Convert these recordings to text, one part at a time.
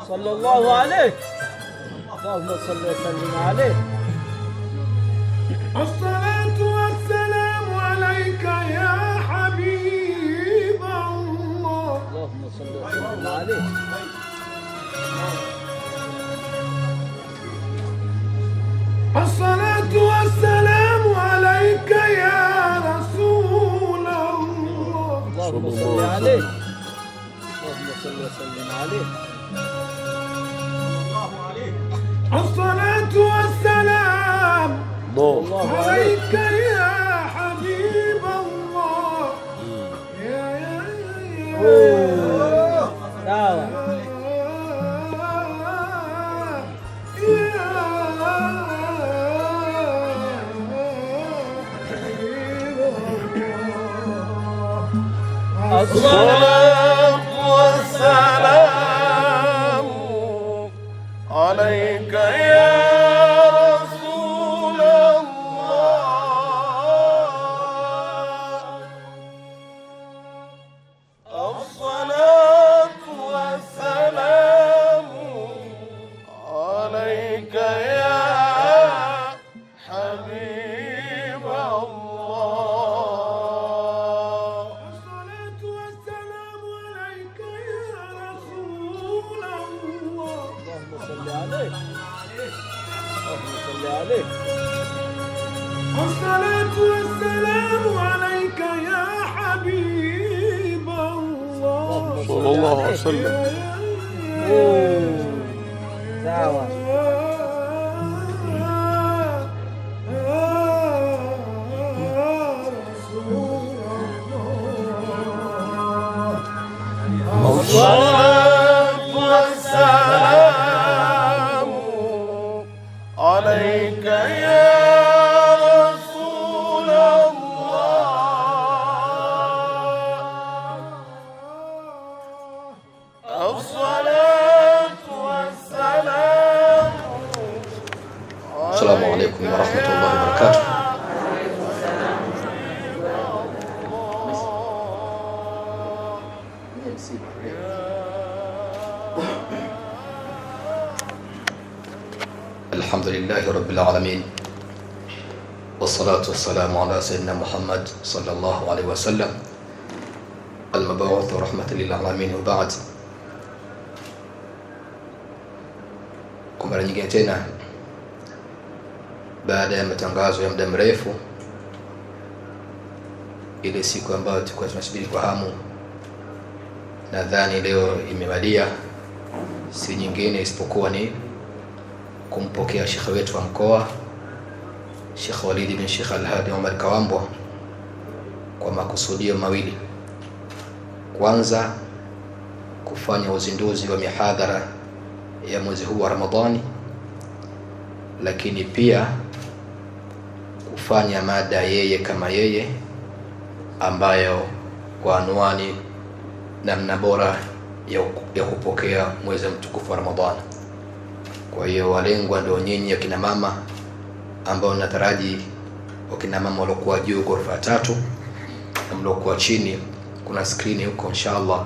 صلى الله عليه. اللهم صل وسلم عليه. الصلاة والسلام عليك يا حبيب الله. اللهم صل وسلم عليه. الصلاة والسلام عليك يا رسول الله. اللهم صل عليه. اللهم صل وسلم عليه. الصلاة والسلام عليك يا حبيب الله. يا الصلاة والسلام عليك يا رسول الله. الصلاة والسلام عليك يا حبيب الله. الصلاة والسلام عليك يا رسول الله. اللهم صل عليه. اللهم صل عليه. الصلاة والسلام عليك يا حبيب الله. صلى الله عليه وسلم. دعوة. الصلاة والسلام عليك يا رسول الله. الصلاة والسلام. السلام عليكم ورحمة الله وبركاته. الحمد لله رب العالمين، والصلاة والسلام على سيدنا محمد صلى الله عليه وسلم المبعوث رحمة للعالمين. وبعد, kwa mara nyingine tena baada ya matangazo ya muda mrefu, ile siku ambayo tulikuwa tunasubiri kwa hamu, nadhani leo imewadia. Si nyingine isipokuwa ni kumpokea shekhe wetu wa mkoa, Sheikh Walid bin Sheikh Al-Hadi Omar Kawambwa, kwa makusudio mawili. Kwanza, kufanya uzinduzi wa mihadhara ya mwezi huu wa Ramadhani, lakini pia kufanya mada yeye kama yeye, ambayo kwa anwani namna bora ya kupokea mwezi mtukufu wa Ramadhani. Kwa hiyo walengwa ndio nyinyi akina mama ambao nataraji, wakina mama waliokuwa juu ghorofa 3 na mliokuwa chini, kuna skrini huko, inshallah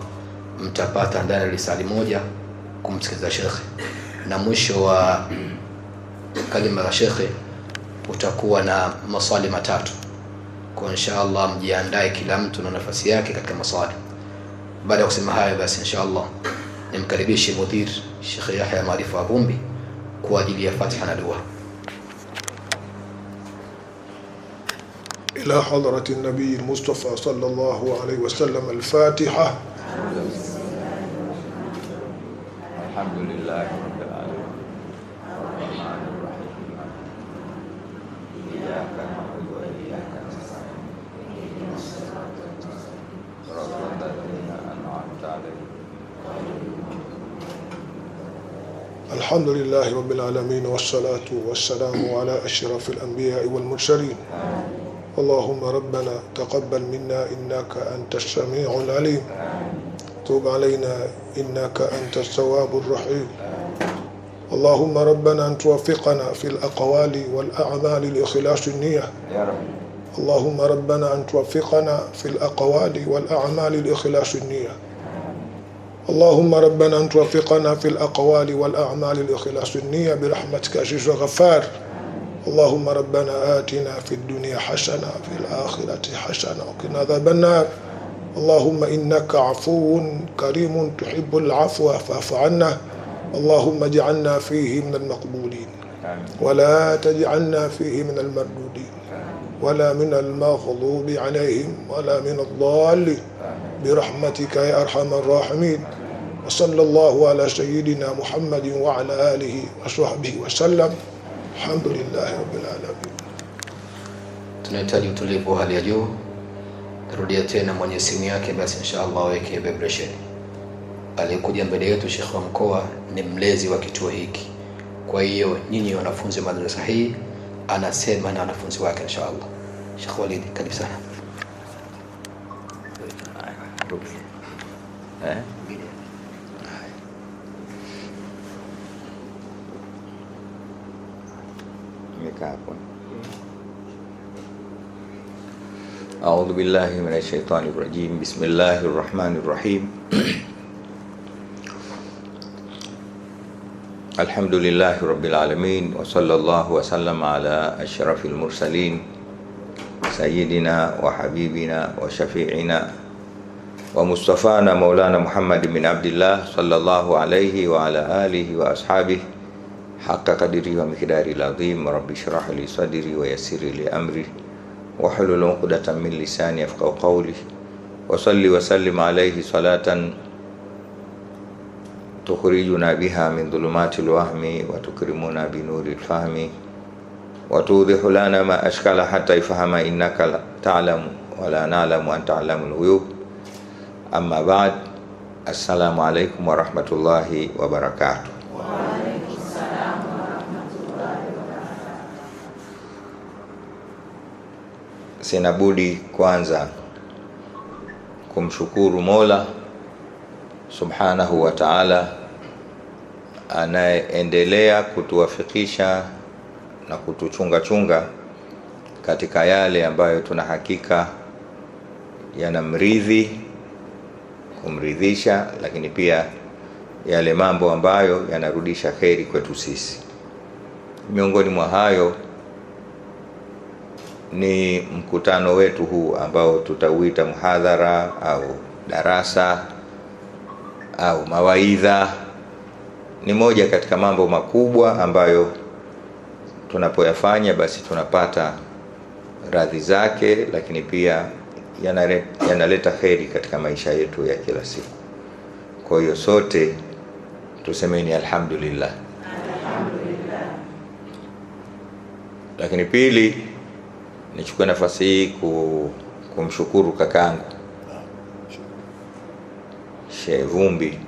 mtapata ndani ya risali moja kumsikiliza shekhe, na mwisho wa kalima la shekhe utakuwa na maswali 3. Kwa inshallah mjiandae kila mtu na nafasi yake katika maswali. Baada ya kusema haya, basi inshallah nimkaribishe mudhir Sheikh Yahya Maarifa Avumbi kwa ajili ya Fatiha na dua. إلى حضرة النبي المصطفى صلى الله عليه وسلم. الفاتحة. الحمد لله رب العالمين الرحمن الرحيم إياك نعبد وإياك نستعين صراط الذين أنعمت عليهم. الحمد لله رب العالمين، والصلاة والسلام على أشرف الأنبياء والمرسلين. اللهم ربنا تقبل منا إنك أنت السميع العليم، تب علينا إنك أنت التواب الرحيم. اللهم ربنا أن توفقنا في الأقوال والأعمال لإخلاص النية. اللهم ربنا أن توفقنا في الأقوال والأعمال لإخلاص النية. اللهم ربنا أن توفقنا في الأقوال والأعمال الإخلاص النية برحمتك عزيز وغفار. اللهم ربنا آتنا في الدنيا حسنة في الآخرة حسنة وقنا عذاب النار. اللهم إنك عفو كريم تحب العفو فاعف عنا. اللهم اجعلنا فيه من المقبولين ولا تجعلنا فيه من المردودين ولا من المغضوب عليهم ولا من الضالين برحمتك يا أرحم الراحمين. وصلى الله على سيدنا محمد وعلى آله وصحبه وسلم. الحمد لله رب العالمين. Tunahitaji utulivu wa hali ya juu. Rudia tena mwenye simu yake basi inshallah weke vibration. Aliyekuja mbele yetu Sheikh wa mkoa ni mlezi wa kituo hiki. Kwa hiyo nyinyi wanafunzi wa madrasa hii anasema na wanafunzi wake inshallah. Sheikh Walid, karibu sana. أعوذ بالله من الشيطان الرجيم. بسم الله الرحمن الرحيم. الحمد لله رب العالمين وصلى الله وسلم على أشرف المرسلين سيدنا وحبيبنا وشفيعنا ومصطفانا مولانا محمد بن عبد الله صلى الله عليه وعلى آله وأصحابه حق قدره ومقداره العظيم. رب اشرح لي صدري ويسر لي أمري واحلل عقدة من لساني يفقهوا قولي. وصلي وسلم عليه صلاة تخرجنا بها من ظلمات الوهم وتكرمنا بنور الفهم وتوضح لنا ما أشكال حتى يفهم إنك تعلم ولا نعلم وأنت تعلم الغيوب. أما بعد، السلام عليكم ورحمة الله وبركاته. وعليكم السلام ورحمة الله وبركاته. Sina budi kwanza kumshukuru Mola Subhanahu wa Ta'ala anayeendelea kutuwafikisha na kutuchunga katika yale ambayo tuna hakika yanamridhi, kumridhisha, lakini pia yale mambo ambayo yanarudisha kheri kwetu sisi. Miongoni mwa hayo ni mkutano wetu huu ambao tutauita muhadhara au darasa au mawaidha. Ni moja katika mambo makubwa ambayo tunapoyafanya basi tunapata radhi zake, lakini pia yanaleta kheri katika maisha yetu ya kila siku. Kwa hiyo sote tusemeni alhamdulillah. Alhamdulillah. Lakini pili, nichukue nafasi hii kumshukuru kakangu Sheikh Vumbi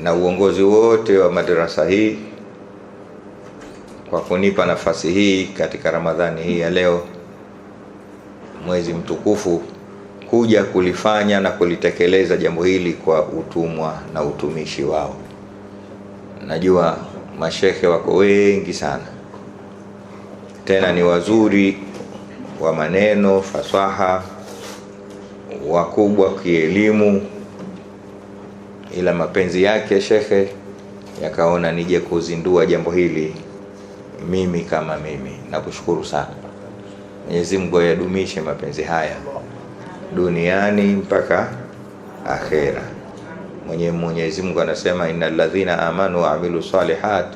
na uongozi wote wa madrasa hii kwa kunipa nafasi hii katika Ramadhani hii ya leo, mwezi mtukufu, kuja kulifanya na kulitekeleza jambo hili kwa utumwa na utumishi wao. Najua mashehe wako wengi sana, tena ni wazuri wa maneno, fasaha, wakubwa kielimu, ila mapenzi yake shekhe yakaona nije kuzindua jambo hili mimi kama mimi. Nakushukuru sana. Mwenyezi Mungu ayadumishe mapenzi haya duniani mpaka akhera. Mwenyezi Mungu anasema innal ladhina amanu wa amilu salihat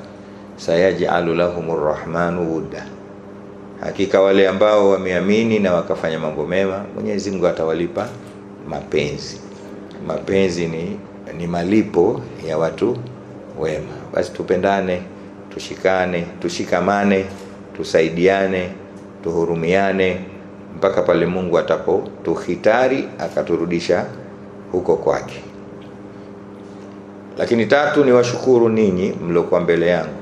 sayaj'alu lahumur rahmanu wudda. Hakika wale ambao wameamini na wakafanya mambo mema, Mwenyezi Mungu atawalipa mapenzi. Mapenzi ni malipo ya watu wema. Basi tupendane, tushikane, tushikamane, tusaidiane, tuhurumiane mpaka pale Mungu atapotuhitari akaturudisha huko kwake. Lakini tatu, ni washukuru ninyi mliokuwa mbele yangu.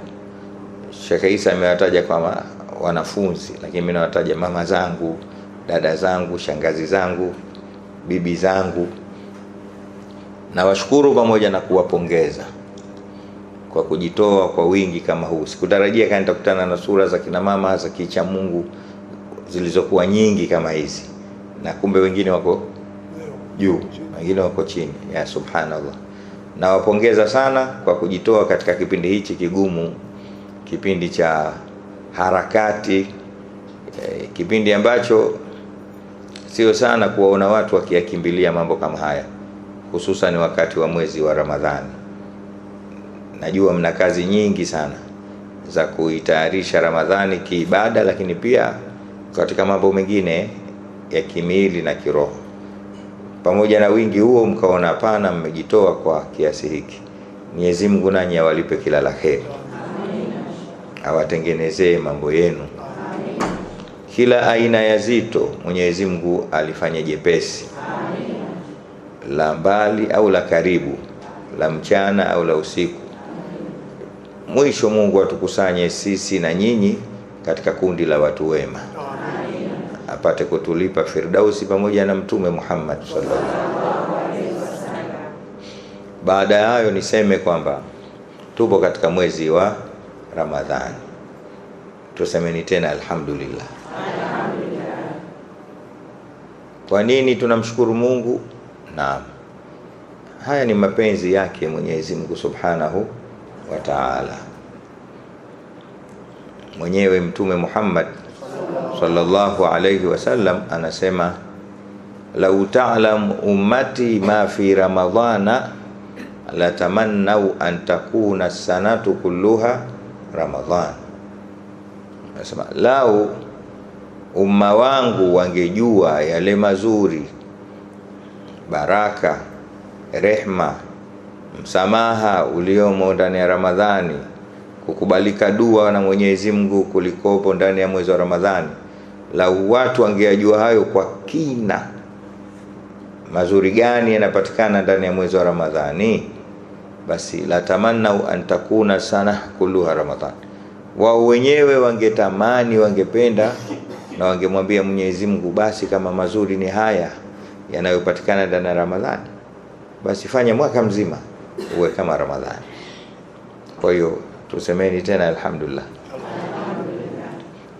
Sheikh Isa amewataja kama wanafunzi, lakini mimi nawataja mama zangu, dada zangu, shangazi zangu, bibi zangu. Nawashukuru pamoja na kuwapongeza kwa kujitoa kwa wingi kama huu. Sikutarajia kama nitakutana na sura za kina mama za kicha Mungu zilizokuwa nyingi kama hizi, na kumbe wengine wako juu, wengine wako chini. Ya subhanallah. Nawapongeza sana kwa kujitoa katika kipindi hichi kigumu, kipindi cha harakati, kipindi ambacho sio sana kuwaona watu wakiyakimbilia mambo kama haya, hususan wakati wa mwezi wa Ramadhani. Najua mna kazi nyingi sana za kuitayarisha Ramadhani kiibada, lakini pia katika mambo mengine ya kimwili na kiroho. Pamoja na wingi huo, mkaona hapana, mmejitoa kwa kiasi hiki. Mwenyezi Mungu nanyi awalipe kila la kheri, awatengenezee mambo yenu. Kila aina ya zito Mwenyezi Mungu alifanye jepesi, la mbali au la karibu, la mchana au la usiku. Mwisho Mungu atukusanye sisi na nyinyi katika kundi la watu wema, apate kutulipa Firdausi pamoja na Mtume Muhammad sallallahu alaihi wasallam. Baada ya hayo niseme kwamba tupo katika mwezi wa Ramadhani. Tusemeni tena alhamdulillah. Kwa nini tunamshukuru Mungu? Naam, haya ni mapenzi yake Mwenyezi Mungu Subhanahu wa Ta'ala. Mwenyewe Mtume Muhammad sallallahu alayhi wasallam anasema, lau ta'lam ummati ma fi ramadhana la tamannau an takuna sanatu kulluha Ramadhan. Anasema lau umma wangu wangejua yale mazuri, baraka, rehma, msamaha uliomo ndani ya Ramadhani, kukubalika dua na Mwenyezi Mungu kulikopo ndani ya mwezi wa Ramadhani, lau watu wangejua hayo kwa kina, mazuri gani yanapatikana ndani ya mwezi wa Ramadhani, basi la tamannau an takuna sana kulluha Ramadhan. Wao wenyewe wangetamani, wangependa na wangemwambia Mwenyezi Mungu, basi kama mazuri ni haya yanayopatikana ndani ya Ramadhani, basi fanya mwaka mzima uwe kama Ramadhani. Kwa hiyo tusemeni tena alhamdulillah.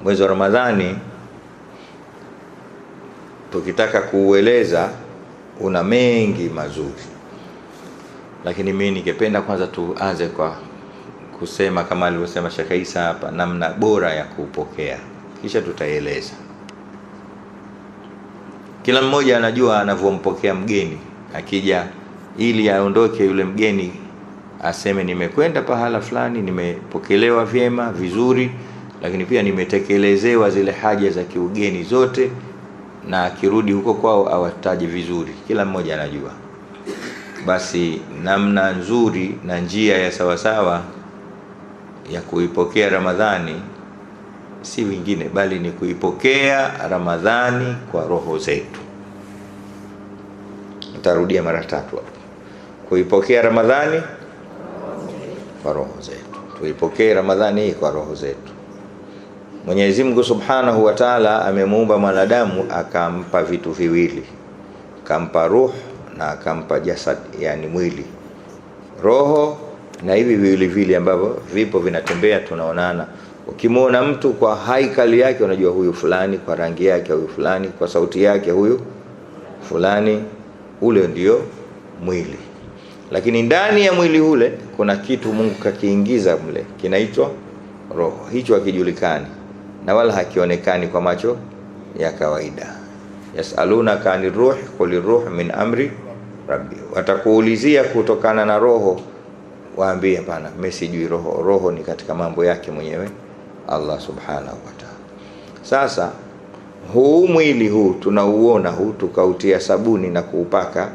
Mwezi wa Ramadhani tukitaka kuueleza una mengi mazuri, lakini mimi ningependa kwanza tuanze kwa kusema kama alivyosema Sheikh Isa hapa, namna bora ya kupokea, kisha tutaeleza. Kila mmoja anajua anavyompokea mgeni akija, ili aondoke yule mgeni aseme nimekwenda pahala fulani, nimepokelewa vyema vizuri, lakini pia nimetekelezewa zile haja za kiugeni zote, na akirudi huko kwao awataje vizuri. Kila mmoja anajua. Basi namna nzuri na njia ya sawasawa ya kuipokea Ramadhani si wengine bali ni kuipokea Ramadhani kwa roho zetu. Nitarudia mara tatu hapo. Kuipokea Ramadhani kwa roho zetu. Tuipokee Ramadhani hii kwa roho zetu. Mwenyezi Mungu Subhanahu wa Ta'ala amemuumba mwanadamu, akampa vitu viwili. Akampa ruh na akampa jasad, yani mwili. Roho na hivi viwili vile ambavyo vipo vinatembea, tunaonana. Ukimwona mtu kwa haikali yake unajua huyu fulani, kwa rangi yake huyu fulani, kwa sauti yake huyu fulani. Ule ndio mwili. Lakini ndani ya mwili ule kuna kitu Mungu kakiingiza mle, kinaitwa roho. Hicho hakijulikani na wala hakionekani kwa macho ya kawaida. Yasalunaka anir ruh qul ruh min amri rabbi. Watakuulizia kutokana na roho, waambie hapana, mimi sijui roho. Roho ni katika mambo yake mwenyewe Allah Subhanahu wa Ta'ala. Sasa huu mwili huu tunauona huu, tukautia sabuni na kuupaka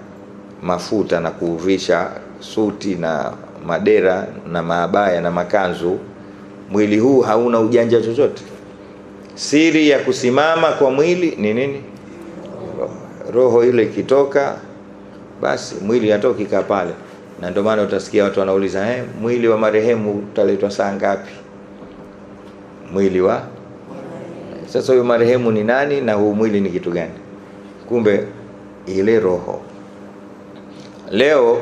mafuta na kuuvisha suti na madera na maabaya na makanzu, mwili huu hauna ujanja chochote. Siri ya kusimama kwa mwili ni nini? Roho ile ikitoka, basi mwili hatoki kaa pale. Na ndio maana utasikia watu wanauliza, mwili wa marehemu utaletwa saa ngapi? Mwili wa sasa, huyo marehemu ni nani na huu mwili ni kitu gani? Kumbe ile roho. Leo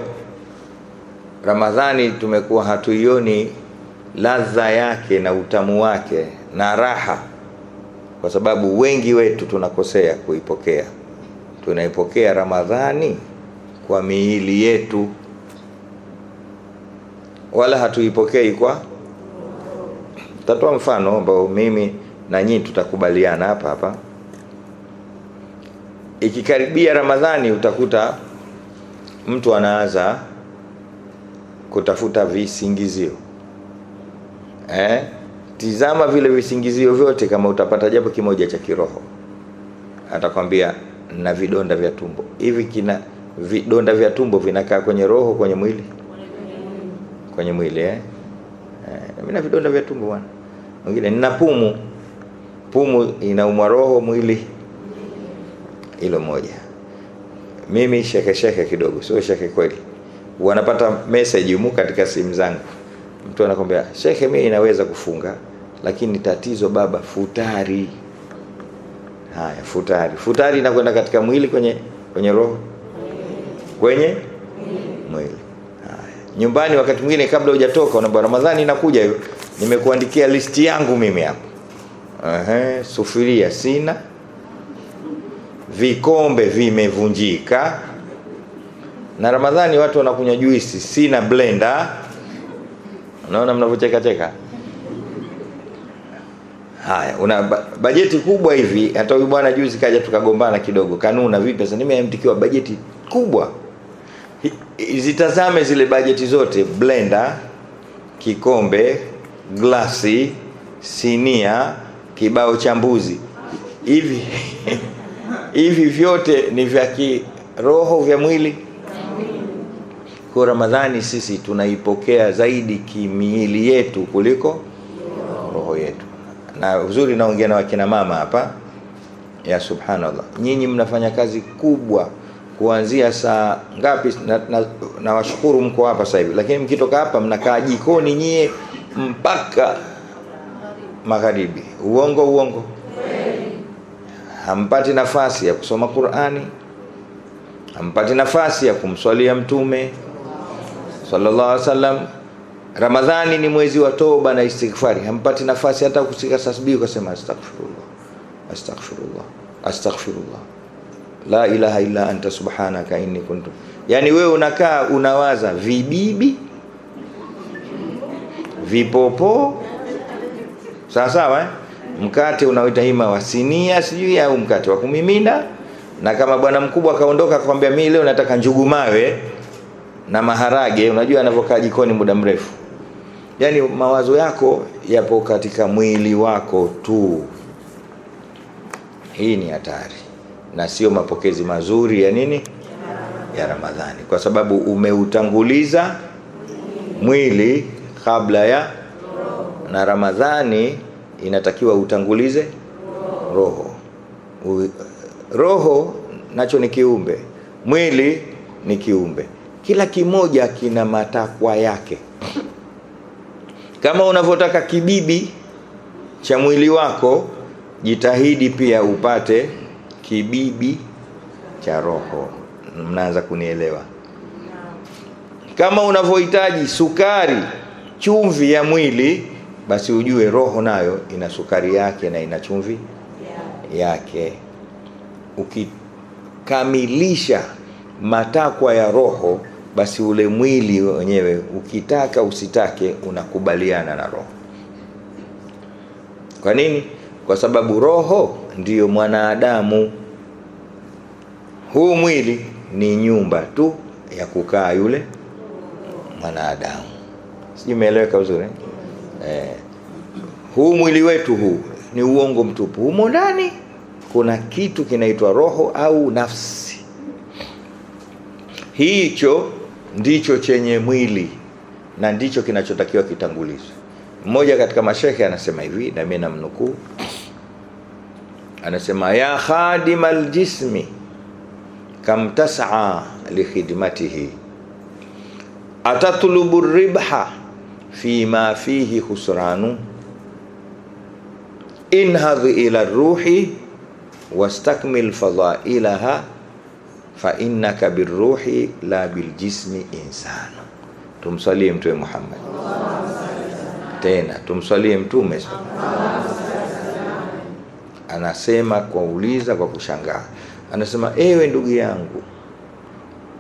Ramadhani tumekuwa hatuioni ladha yake na utamu wake na raha, kwa sababu wengi wetu tunakosea kuipokea. tunaipokea Ramadhani kwa miili yetu, wala hatuipokei kwa. Tatoa mfano ambao mimi na nyinyi tutakubaliana hapa. Ikikaribia Ramadhani utakuta mtu anaanza kutafuta visingizio. Tizama vile visingizio vyote, kama utapata japo kimoja cha kiroho, atakwambia na vidonda vya tumbo. Hivi vidonda vya tumbo vinakaa kwenye roho, kwenye mwili? Kwenye mwili. Mimi na vidonda vya tumbo bwana. Mwingine nina pumu inaumwa roho, mwili hilo moja. Mimi sheke kidogo, sio sheke kweli. Wanapata message humu katika simu zangu, mtu anakwambia shekhe, mimi inaweza kufunga lakini tatizo baba futari. Haya, futari inakwenda katika mwili, kwenye roho, kwenye mwili. Haya, nyumbani wakati mwingine kabla hujatoka unaambia Ramadhani inakuja hiyo, nimekuandikia listi yangu mimi hapo. Sufuria sina, vikombe vimevunjika, na Ramadhani watu wanakunywa juisi, sina blender. Unaona mnavocheka. Haya, una bajeti kubwa hivi. Hata huyu bwana juzi kaja tukagombana kidogo, kanuna vipi sasa, nimeamtikiwa bajeti kubwa. Zitazame zile bajeti zote: blender, kikombe, glasi, sinia, kibao cha mbuzi. Hivi vyote ni vya kiroho, vya mwili. Kwa Ramadhani sisi tunaipokea zaidi kimiili yetu kuliko roho yetu. Na uzuri naongea na wakina mama hapa, ya subhanallah, nyinyi mnafanya kazi kubwa kuanzia saa ngapi, na washukuru mko hapa sasa hivi, lakini mkitoka hapa mnakaa jikoni nyie mpaka magharibi. Uongo? Hampati nafasi ya kusoma Qur'ani, hampati nafasi ya kumswalia Mtume sallallahu alaihi wasallam. Ramadhani ni mwezi wa toba na istighfari, hampati nafasi hata kushika tasbih kusema astaghfirullah la ilaha illa anta subhanaka inni kuntu. Yani wewe unakaa unawaza vibibi, vipopo, sawa mkate unaoita hima wa sinia sijui au mkate wa kumimina. Na kama bwana mkubwa akaondoka akwambia mimi leo nataka njugu mawe na maharage, unajua anavokaa jikoni muda mrefu. Yani mawazo yako yapo katika mwili wako tu. Hii ni hatari na sio mapokezi mazuri ya nini, ya Ramadhani, kwa sababu umeutanguliza mwili kabla ya. Na Ramadhani inatakiwa utangulize roho. Roho nacho ni kiumbe, mwili ni kiumbe, kila kimoja kina matakwa yake. Kama unavyotaka kibibi cha mwili wako, jitahidi pia upate kibibi cha roho. Mnaanza kunielewa? Kama unavyohitaji sukari, chumvi ya mwili, basi ujue roho nayo ina sukari yake na ina chumvi yake. Ukikamilisha matakwa ya roho, basi ule mwili wenyewe ukitaka usitake unakubaliana na roho. Kwa nini? Kwa sababu roho ndiyo mwanadamu. Huu mwili ni nyumba tu ya kukaa yule mwanadamu. Sijui umeeleweka vizuri? Huu mwili wetu huu ni uongo mtupu. Humo ndani kuna kitu kinaitwa roho au nafsi. Hicho ndicho chenye mwili na ndicho kinachotakiwa kitangulizwe. Mmoja katika mashehe anasema hivi, na mimi namnukuu, anasema ya khadimal jismi kam tas'a li khidmatihi atatlubu ribha fi ma fihi khusranu inhadh ila ruhi wastakmil fadailaha fa innaka birruhi la biljismi insanu. Tumsalie Mtume Muhammad. Tena tumsalie Mtume. Anasema kwa uliza, kwa kushangaa, Anasema, ewe ndugu yangu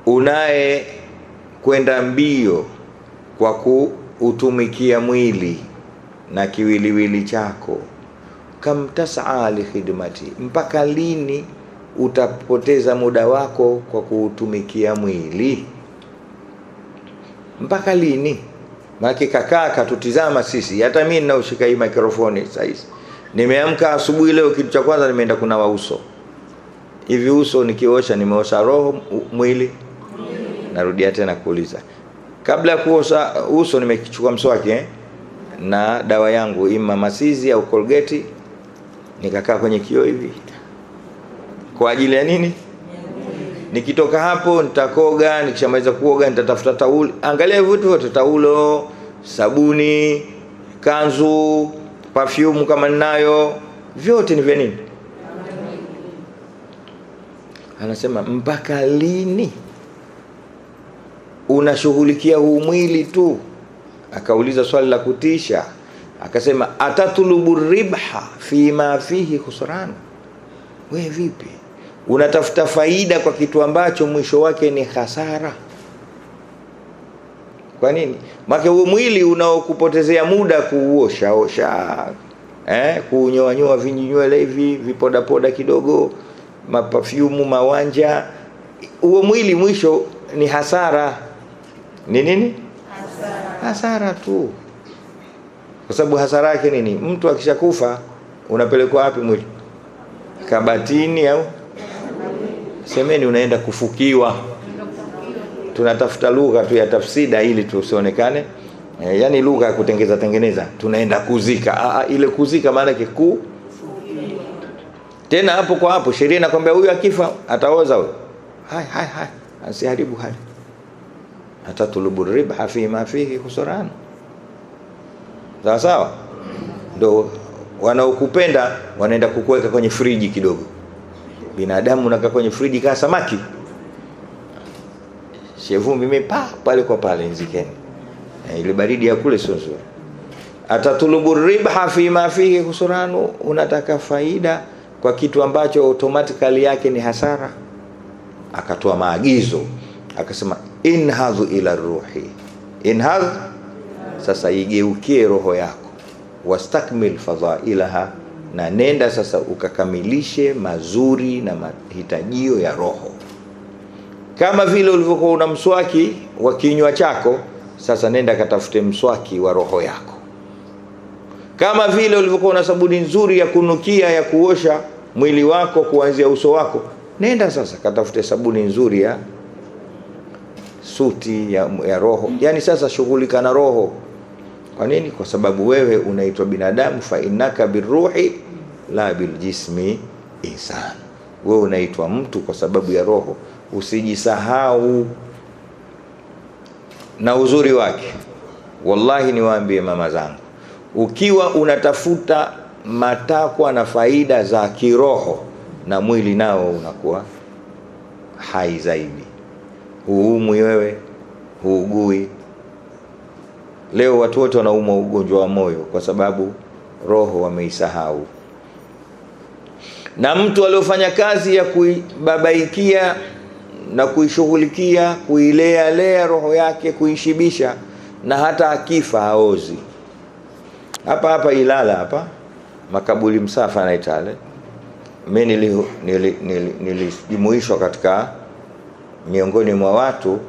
unaye kwenda mbio kwa kuutumikia mwili na kiwiliwili chako, kam tas'a li khidmati, mpaka lini utapoteza muda wako kwa kuutumikia mwili? Mpaka lini? Maana kakaa katutizama sisi. Hata mimi ninaushika hii microphone sasa hivi, nimeamka asubuhi leo, kitu cha kwanza nimeenda kunawa uso. Hivi uso nikiosha, nimeosha roho, mwili? Narudia tena kuuliza, kabla ya kuosha uso nimechukua mswaki na dawa yangu, ima masizi au Colgate, nikakaa kwenye kioo hivi. Kwa ajili ya nini? Nikitoka hapo nitakoga, nikishamaliza kuoga nitatafuta taulo. Angalia vitu vyote, taulo, sabuni, kanzu, perfume kama ninayo, vyote ni vya nini? Anasema, mpaka lini unashughulikia huu mwili tu? Akauliza swali la kutisha, akasema, atatulubu ribha fi ma fihi khusran. Wewe vipi unatafuta faida kwa kitu ambacho mwisho wake ni hasara? Kwa nini? Maana huo mwili unaokupotezea muda kuuosha kunyoa vinywele hivi, vipoda poda kidogo, maperfume, mawanja, huo mwili mwisho ni hasara. Ni nini? Hasara tu. Kwa sababu hasara yake nini? Mtu akishakufa unapelekwa wapi mwili? Kabatini au semeni unaenda kufukiwa. Tunatafuta lugha tu ya tafsida ili tusionekane yani lugha ya tengeneza tunaenda kuzika. Ile kuzika maana yake tena hapo kwa hapo sheria inakwambia huyu akifa ataoza huyo. Hai asiharibu hali. Atatulubu ribha fi ma fihi khusran. Sawa? Ndio wanaokupenda wanaenda kukuweka kwenye friji kidogo. Binadamu unakaa kwenye friji kama samaki. Shevumbi mipa pale kwa pale nzikeni. Ile baridi ya kule sio nzuri. Atatulubu ribha fi ma fihi khusran, unataka faida kwa kitu ambacho automatically yake ni hasara. Akatoa maagizo, akasema, inhadhu ila ruhi. Inhadh, sasa igeukie roho yako, wastakmil fadhailaha, na nenda sasa ukakamilishe mazuri na mahitajio ya roho. Kama vile ulivyokuwa una mswaki wa kinywa chako, sasa nenda katafute mswaki wa roho yako. Kama vile ulivyokuwa una sabuni nzuri ya kunukia ya kuosha mwili wako kuanzia uso wako, nenda sasa katafute sabuni nzuri ya suti ya roho. Yani sasa shughulika na roho. Kwa nini? Kwa sababu wewe unaitwa binadamu, fa innaka biruhi la biljismi insan. Wewe unaitwa mtu kwa sababu ya roho. Usijisahau na uzuri wake. Wallahi niwaambie mama zangu, ukiwa unatafuta matakwa na faida za kiroho, na mwili nao unakuwa hai zaidi. Huumwi wewe, huugui. Leo watu wote wanaumwa ugonjwa wa moyo kwa sababu roho wameisahau. Na mtu aliyofanya kazi ya kuibabaikia na kuishughulikia, kuilea roho yake, kuishibisha, na hata akifa haozi. Hapa Ilala hapa makaburi Msafa na Itale, mimi nilijumuishwa katika miongoni mwa watu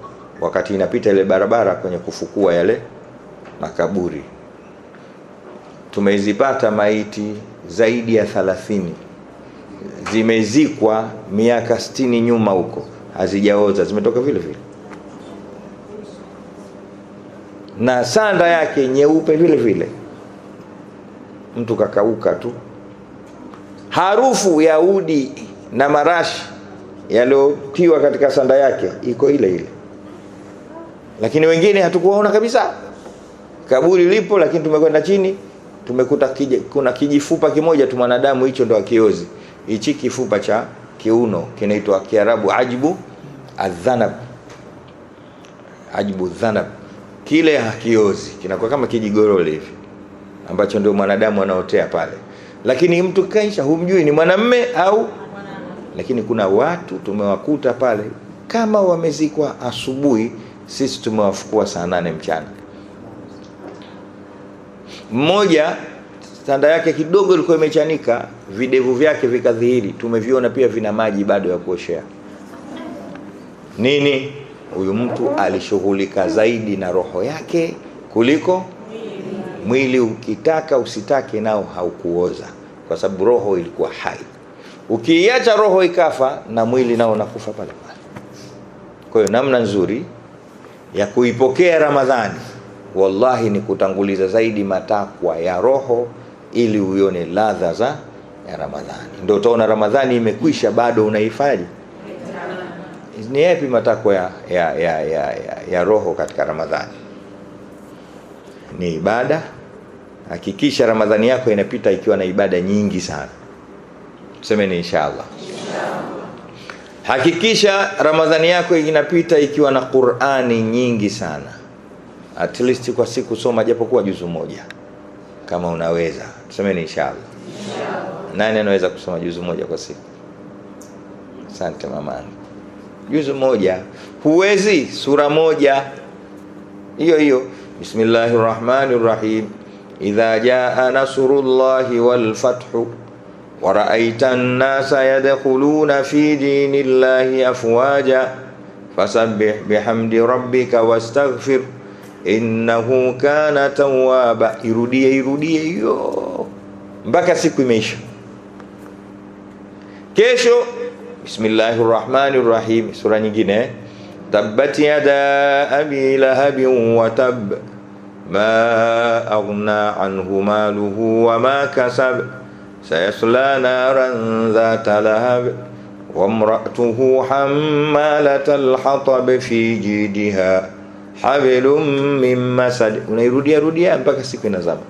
wakati inapita ile barabara kwenye kufukua yale makaburi. Tumezipata maiti zaidi ya 30 zimezikwa miaka 60 nyuma huko, hazijaoza, zimetoka vile vile, na sanda yake nyeupe vile vile. Mtu kakauka tu. Harufu ya udi na marashi yaliyotiwa katika sanda yake iko ile ile. Lakini wengine hatukuwaona kabisa. Kaburi lipo lakini tumekwenda chini, tumekuta kuna kijifupa kimoja tu mwanadamu, hicho ndo akiozi. Hichi kifupa cha kiuno kinaitwa Kiarabu ajbu adhanab. Ajbu dhanab. Kile hakiozi, kinakuwa kama kijigorole hivi, ambacho ndio mwanadamu anaotea pale. Lakini mtu kaisha humjui ni mwanamume au lakini kuna watu tumewakuta pale kama wamezikwa asubuhi, sisi tumewafukua saa 8 mchana. Mmoja tanda yake kidogo ilikuwa imechanika, videvu vyake vikadhihiri, tumeviona pia vina maji bado ya kuoshea. Nini? Huyu mtu alishughulika zaidi na roho yake kuliko mwili. Ukitaka usitake nao haukuoza, kwa sababu roho ilikuwa hai. Ukiacha roho ikafa, na mwili nao unakufa pale pale. Kwa hiyo namna nzuri ya kuipokea Ramadhani wallahi ni kutanguliza zaidi matakwa ya roho, ili uione ladha za ya Ramadhani. Ndio utaona Ramadhani imekwisha bado unaifaji. Ni yapi matakwa ya roho katika Ramadhani? Ni ibada. Hakikisha Ramadhani yako inapita ikiwa na ibada nyingi sana. Tusemeni inshallah. Hakikisha Ramadhani yako inapita ikiwa na Qur'ani nyingi sana. At least kwa siku soma japokuwa juzu moja kama unaweza. Tusemeni inshallah. Nani anaweza kusoma juzu moja kwa siku? Asante mama. Juzu moja. Huwezi? Sura moja. Hiyo. Bismillahirrahmanirrahim. Idha jaa nasrullahi wal fathu wa ra'aita an-nasa yadkhuluna fi dinillahi afwaja fasabbih bihamdi rabbika wastaghfir innahu kana tawwaba. Irudie hiyo mpaka siku imeisha. Kesho Bismillahirrahmanirrahim, sura nyingine. Tabbat yada abi lahabin wa tab ma aghna anhu maluhu wa ma kasab sayasla naran dhata lahab wa imra'atuhu hammalatal hatab fi jidha hablum min masad. Unairudia mpaka siku inazama.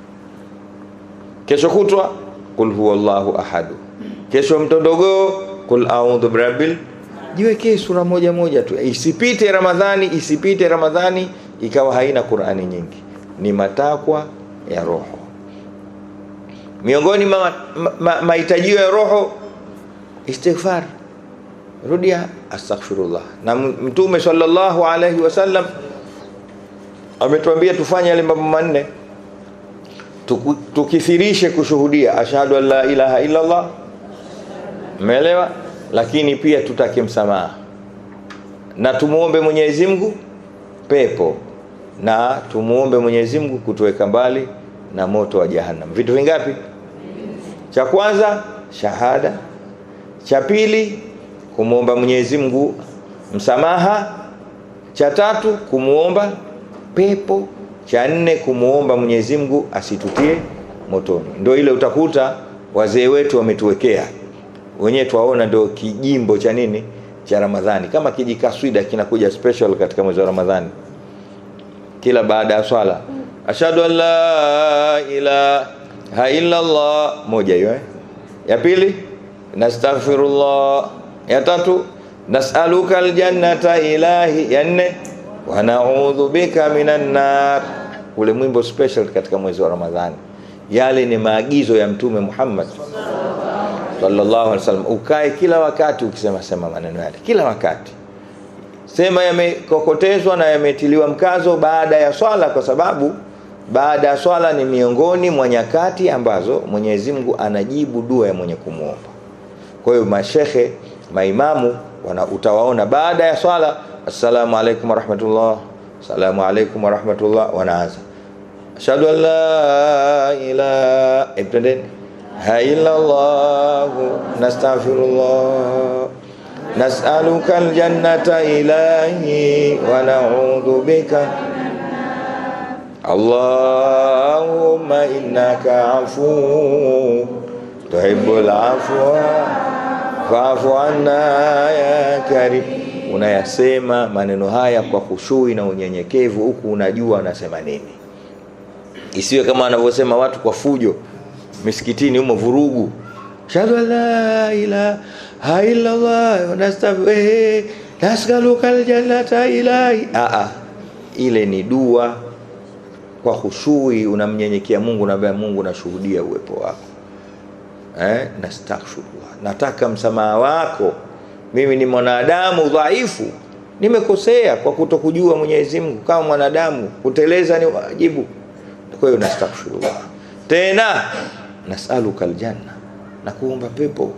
Kesho kutwa qul huwallahu ahad. Kesho mtondogo qul a'udhu birabbil. Jiwekee sura moja tu. Isipite Ramadhani ikawa haina Qur'ani nyingi. Ni matakwa ya roho. Miongoni mahitaji ya roho istighfar. Rudia astaghfirullah. Na Mtume sallallahu alaihi wasallam ametuambia tufanye yale mambo manne. Tukithirishe kushuhudia ashhadu an la ilaha illa Allah. Umeelewa? Lakini pia tutake msamaha. Na tumuombe Mwenyezi Mungu pepo. Na tumuombe Mwenyezi Mungu kutuweka mbali na moto wa Jahannam. Vitu vingapi? Cha kwanza shahada. Cha pili kumuomba Mwenyezi Mungu msamaha. Cha tatu kumuomba pepo. Cha nne kumuomba Mwenyezi Mungu asitutie motoni. Ndio ile utakuta wazee wetu wametuwekea. Wenyewe tuwaona ndio kijimbo cha nini? Cha Ramadhani. Kama kijikaswida kinakuja special katika mwezi wa Ramadhani. Kila baada ya swala ashhadu an la ilaha illa Allah, moja hiyo ya pili nastaghfirullah, ya tatu nas'aluka aljannata ilahi, ya nne wa na'udhu bika minan nar. Ule mwimbo special katika mwezi wa Ramadhani. Yale ni maagizo ya Mtume Muhammad sallallahu alaihi wasallam. Ukae kila wakati ukisema maneno yale kila wakati. Sema yamekokotezwa na yametiliwa mkazo baada ya swala, kwa sababu baada ya swala ni miongoni mwa nyakati ambazo Mwenyezi Mungu anajibu dua ya mwenye kumuomba. Kwa hiyo mashehe, maimamu utawaona baada ya swala assalamu alaykum warahmatullah, assalamu alaykum warahmatullah, wanaanza ashhadu an la ilaha illa Allah nastaghfirullah nas'aluka aljannata ilahi wa na'udhu bika Allahumma innaka afuwwun tuhibbul afwa fa'fu anna ya karim. Unayasema maneno haya kwa khushui na unyenyekevu, huku unajua unasema nini. Isiwe kama wanavyosema watu kwa fujo misikitini humo, vurugu. Shahadu la ilaha illa Allah nas'aluka aljannata ilahi. Ile ni dua kwa khushui, unamnyenyekea Mungu, unamwambia Mungu nashuhudia uwepo wako. nastaghfirullah, nataka msamaha wako, mimi ni mwanadamu dhaifu, nimekosea kwa kutokujua Mwenyezi Mungu. Kama mwanadamu kuteleza ni wajibu, kwa hiyo nastaghfirullah. Tena nas'aluka aljanna, na kuomba pepo,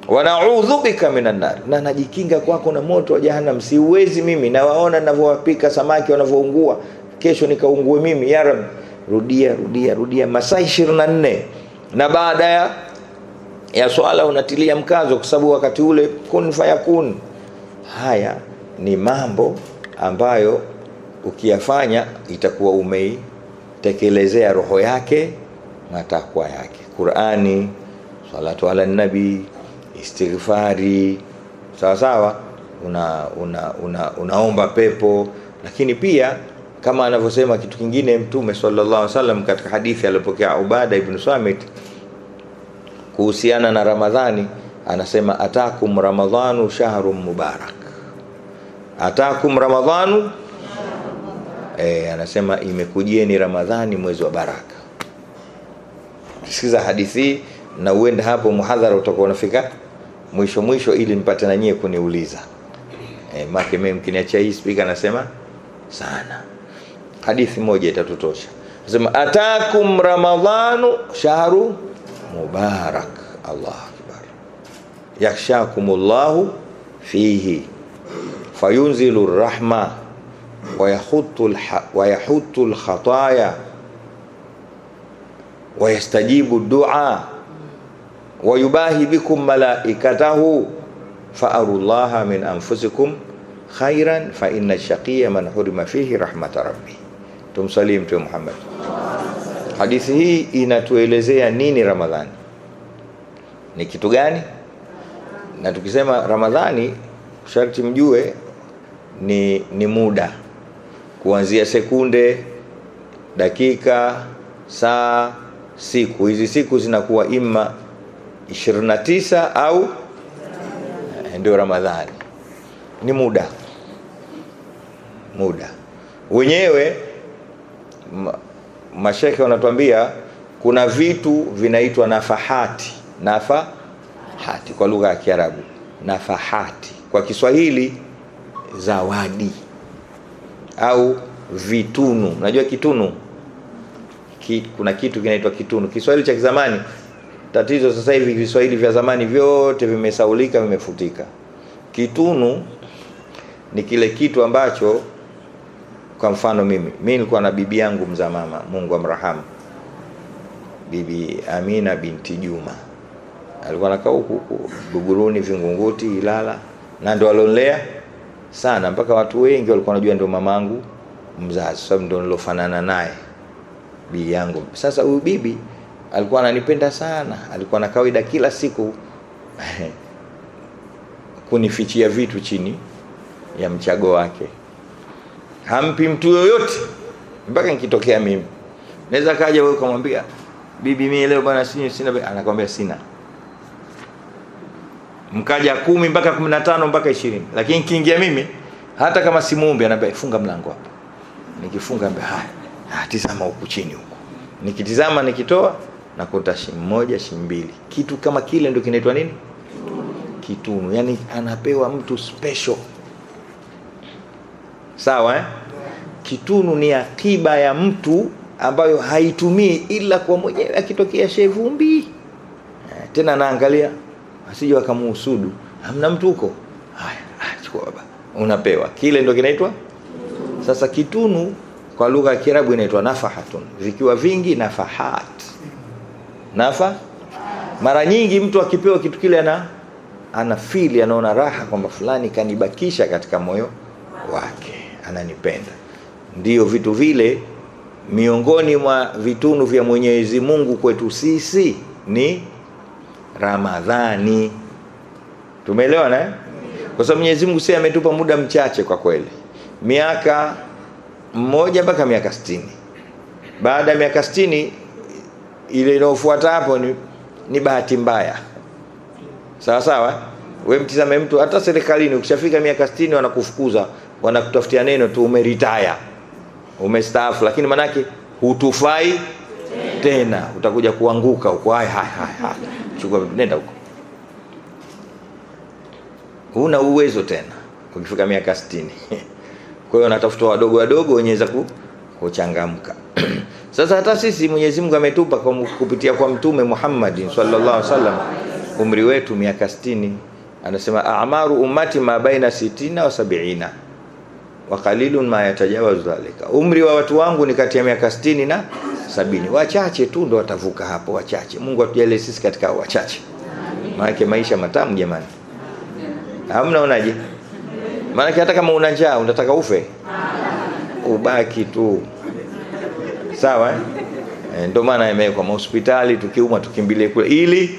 wa na'udhu bika minan nar, na najikinga kwako na moto wa jahannam. Siwezi mimi, na waona ninavyowapika samaki wanavyoungua, kesho nikaungue mimi. Ya Rabbi, rudia masaa 24, na baada ya swala unatilia mkazo, kwa sababu wakati ule kun fayakun. Haya ni mambo ambayo ukiyafanya itakuwa umeitekelezea roho yake, matakwa yake. Qur'ani, salatu ala nabi, istighfari, sawa, unaomba pepo. Lakini pia kama anavyosema kitu kingine Mtume sallallahu alaihi wasallam katika hadithi aliyopokea Ubada ibn Samit kuhusiana na Ramadhani, anasema atakum ramadhanu shahrun mubarak, atakum ramadhanu, anasema imekujieni Ramadhani mwezi wa baraka. Sikiza hadithi na uende hapo, muhadhara utakuwa unafika mwisho ili nipate na nyie kuniuliza. Maki mimi mkiniacha hii speaker nasema sana. Hadithi moja itatutosha. Anasema atakum ramadhanu shahru mubarak, Allahu akbar, yakhshakumullahu fihi fayunzilu rahma wa yahuttu al-khataya wa yastajibu ad-du'a wa yubahi bikum malaikatahu fa'arullaha min anfusikum khairan fa inna ash-shaqiyya man hurima fihi rahmata rabbi. Tumsalie Mtume Muhammad. Hadithi hii inatuelezea nini Ramadhani, ni kitu gani? Na tukisema Ramadhani sharti mjue ni muda, kuanzia sekunde, dakika, saa, siku. Hizi siku zinakuwa imma 29 au ndio Ramadhani. Ni muda wenyewe. Mashekhe wanatuambia kuna vitu vinaitwa nafahati kwa lugha ya Kiarabu, nafahati kwa Kiswahili zawadi au vitunu. Unajua kitunu? Kuna kitu kinaitwa kitunu. Kiswahili cha kizamani, tatizo sasa hivi Kiswahili vya zamani vyote vimesaulika, vimefutika. Kitunu ni kile kitu ambacho, kwa mfano mimi nilikuwa na bibi yangu mza mama, Mungu amrahamu, Bibi Amina binti Juma. Alikuwa anakaa huku Buguruni, Vingunguti, Ilala, na ndo alonlea sana mpaka watu wengi walikuwa wanajua ndo mamangu mzazi, sababu ndo nilofanana naye bibi yangu. Sasa huyu bibi alikuwa ananipenda sana, alikuwa na kawaida kila siku kunifichia vitu chini ya mchago wake. Hampi mtu yoyote mpaka nikitokea mimi. Naweza kaja wewe kumwambia bibi, mimi leo bwana sina, anakuambia sina. Mkaja 10 mpaka 15 mpaka 20, lakini kiingia mimi hata kama simuombe anambia funga mlango hapa. Nikifunga anambia haya, tazama huku chini huko. Nikitizama nikitoa nakuta $1, $2. Kitu kama kile ndio kinaitwa nini? Kitunu. Yani anapewa mtu special. Sawa Kitunu ni akiba ya mtu ambayo haitumii ila kwa mwenyewe, akitokea shevumbi. Tena naangalia asije wakamuhusudu. Hamna mtu huko. Haya, chukua baba. Unapewa. Kile ndio kinaitwa. Sasa kitunu kwa lugha ya Kiarabu inaitwa nafahatun. Vikiwa vingi nafahat. Mara nyingi mtu akipewa kitu kile anafili, anaona raha kwamba fulani kanibakisha katika moyo wake, ananipenda. Ndiyo vitu vile miongoni mwa vitunu vya Mwenyezi Mungu kwetu sisi ni Ramadhani. Tumeelewana Kwa sababu Mwenyezi Mungu sasa ametupa muda mchache kwa kweli. Miaka 1 mpaka miaka 60. Baada ya miaka 60 ile inayofuata hapo ni bahati mbaya. Sawa sawa? Wewe mtizame mtu hata serikalini ukishafika miaka 60 wanakufukuza, wanakutafutia neno tu umeretire. Umestaafu, lakini manake hutufai tena. tena, utakuja kuanguka huko. Hai, chukua, nenda huko. Huna uwezo tena ukifika miaka 60. Kwa hiyo natafuta wadogo wadogo wenyeweza kuchangamka. Sasa hata sisi Mwenyezi Mungu ametupa kupitia kwa Mtume Muhammad sallallahu alaihi wasallam umri wetu miaka 60. Anasema a'maru ummati ma baina 60 wa 70 wa qalilun ma yatajawazu dhalika. Umri wa watu wangu ni kati ya miaka 60 na 70. Wachache tu ndo watavuka hapo, wachache. Mungu atujalie sisi katika wachache. Maana maisha matamu jamani. Hamnaonaje? Maana hata kama una njaa unataka ufe, ubaki tu. Sawa ndio maana imewekwa hospitali, tukiumwa tukimbilie kule ili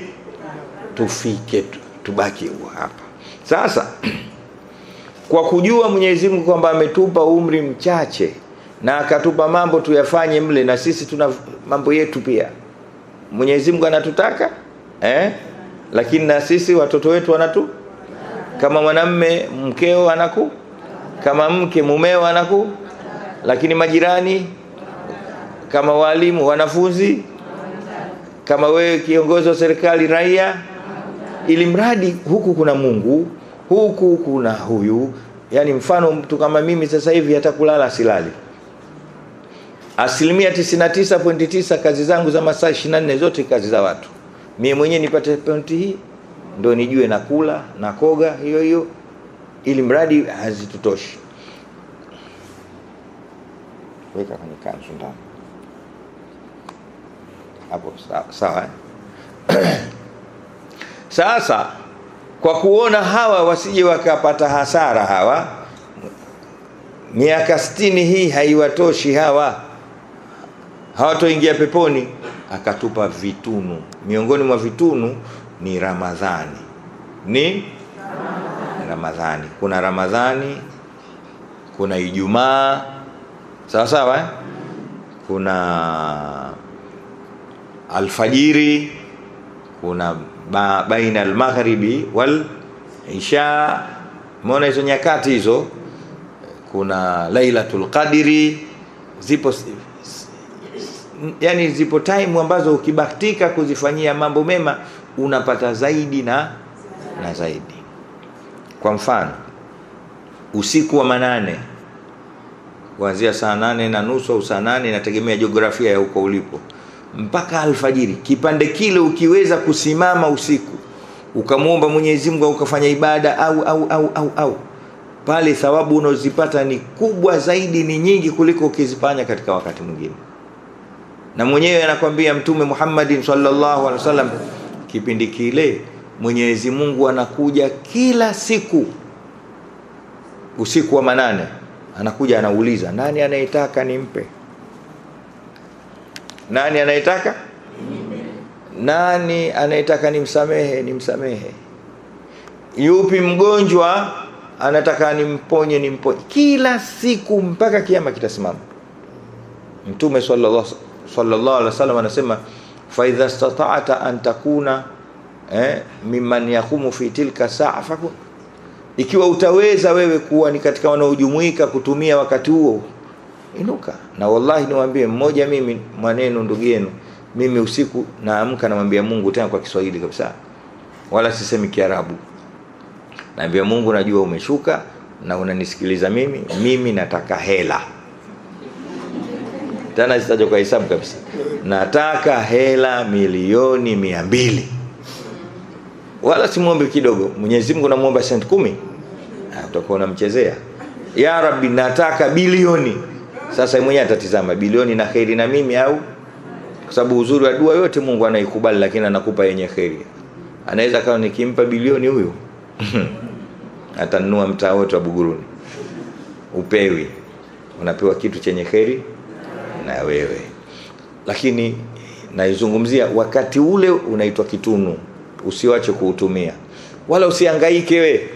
tufike tubaki hapa. Sasa kwa kujua Mwenyezi Mungu kwamba ametupa umri mchache na akatupa mambo tuyafanye mle, na sisi tuna mambo yetu pia. Mwenyezi Mungu anatutaka lakini na sisi watoto wetu wanatu, kama mwanamume mkeo anaku, kama mke mumeo anaku, lakini majirani, kama walimu, wanafunzi, kama wewe kiongozi wa serikali, raia, ili mradi huku kuna Mungu, huku kuna huyu. Yani mfano mtu kama mimi sasa hivi hata kulala silali. 99.9 kazi zangu za masaa 24 zote kazi za watu. Mimi mwenyewe nipate pointi hii ndio nijue nakula na koga hiyo, ili mradi hazitutoshi. Weka kwenye kanzu ndani hapo, sawa. Sasa kwa kuona hawa wasije wakapata hasara, hawa miaka 60 hii haiwatoshi, hawa hawatoingia peponi, akatupa vitunu. Miongoni mwa vitunu ni Ramadhani. Ramadhani. Kuna Ramadhani, kuna Ijumaa, sawa, kuna alfajiri, kuna baina al-maghribi wal isha. Umeona hizo nyakati hizo. Kuna Lailatul Qadri, zipo yani zipo time ambazo ukibahatika kuzifanyia mambo mema unapata zaidi na zaidi. Kwa mfano usiku wa manane kuanzia saa 8:30 au saa 8, inategemea jiografia ya huko ulipo, mpaka alfajiri, kipande kile ukiweza kusimama usiku ukamwomba Mwenyezi Mungu, ukafanya ibada au pale, thawabu unazipata ni kubwa zaidi, ni nyingi kuliko ukizifanya katika wakati mwingine. Na mwenyewe anakuambia Mtume Muhammad sallallahu alaihi wasallam, kipindi kile Mwenyezi Mungu anakuja kila siku usiku wa manane, anakuja anauliza, nani anayetaka nimpe? Nani anayetaka? Nani anayetaka nimsamehe? Yupi mgonjwa anataka nimponye? Kila siku mpaka kiyama kitasimama. Mtume sallallahu alaihi wasallam anasema, fa idha stata'ta an takuna mimman yaqumu fi tilka sa'a fakun, ikiwa utaweza wewe kuwa ni katika wanaojumuika kutumia wakati huo, inuka. Na wallahi niwaambie mmoja, mimi maneno ndugu yenu, mimi usiku naamka namwambia Mungu, tena kwa Kiswahili kabisa, wala sisemi Kiarabu. Naambia Mungu, najua umeshuka na unanisikiliza mimi nataka hela. Tena sitaje kwa hesabu kabisa, nataka hela milioni 200. Wala simuombe kidogo. Mwenyezi Mungu namuomba senti 10, utakuwa unamchezea. Ya Rabbi, nataka bilioni. Sasa mwenyewe atatizama bilioni na khairi na mimi, au kwa sababu uzuri wa dua yote Mungu anaikubali, lakini anakupa yenye khairi. Anaweza kama nikimpa bilioni huyu atanunua mtaa wote wa Buguruni. Upewi, unapewa kitu chenye khairi na wewe. Lakini naizungumzia wakati ule unaitwa kitunu, usiwache kuutumia. Wala usihangaike wewe,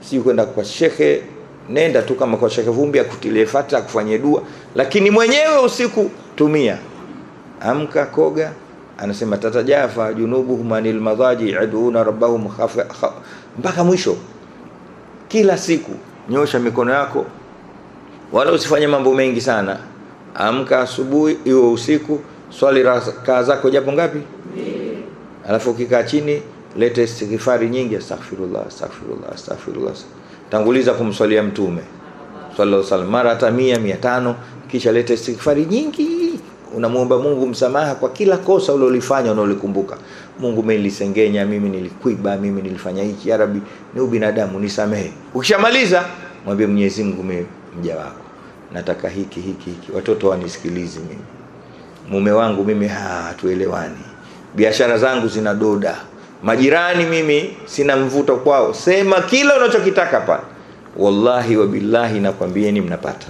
si kwenda kwa shekhe, nenda tu kama kwa shekhe Vumbi akutilie fata, akufanyie dua, lakini mwenyewe usiku tumia. Amka, koga, anasema tatajafa junubuhum anil madaji yad'una rabbahum mpaka mwisho. Kila siku nyosha mikono yako, wala usifanye mambo mengi sana. Amka asubuhi iwe usiku, swali rakaa zako japo ngapi? Alafu ukikaa chini lete istighfari nyingi, astaghfirullah astaghfirullah astaghfirullah, tanguliza kumswalia mtume sallallahu alaihi wasallam mara hata 100 500, kisha lete istighfari nyingi, unamuomba Mungu msamaha kwa kila kosa ulilofanya unalokumbuka. Mungu, mimi nilisengenya, mimi nilikuiba, mimi nilifanya hiki, ya Rabbi ni ubinadamu nisamehe. Ukishamaliza mwambie Mwenyezi Mungu, mimi mja wako nataka hiki hiki hiki, watoto wanisikilize mimi, mume wangu mimi hatuelewani, biashara zangu zinadoda, majirani mimi sina mvuto kwao. Sema kila unachokitaka pale, wallahi wa billahi nakwambieni mnapata,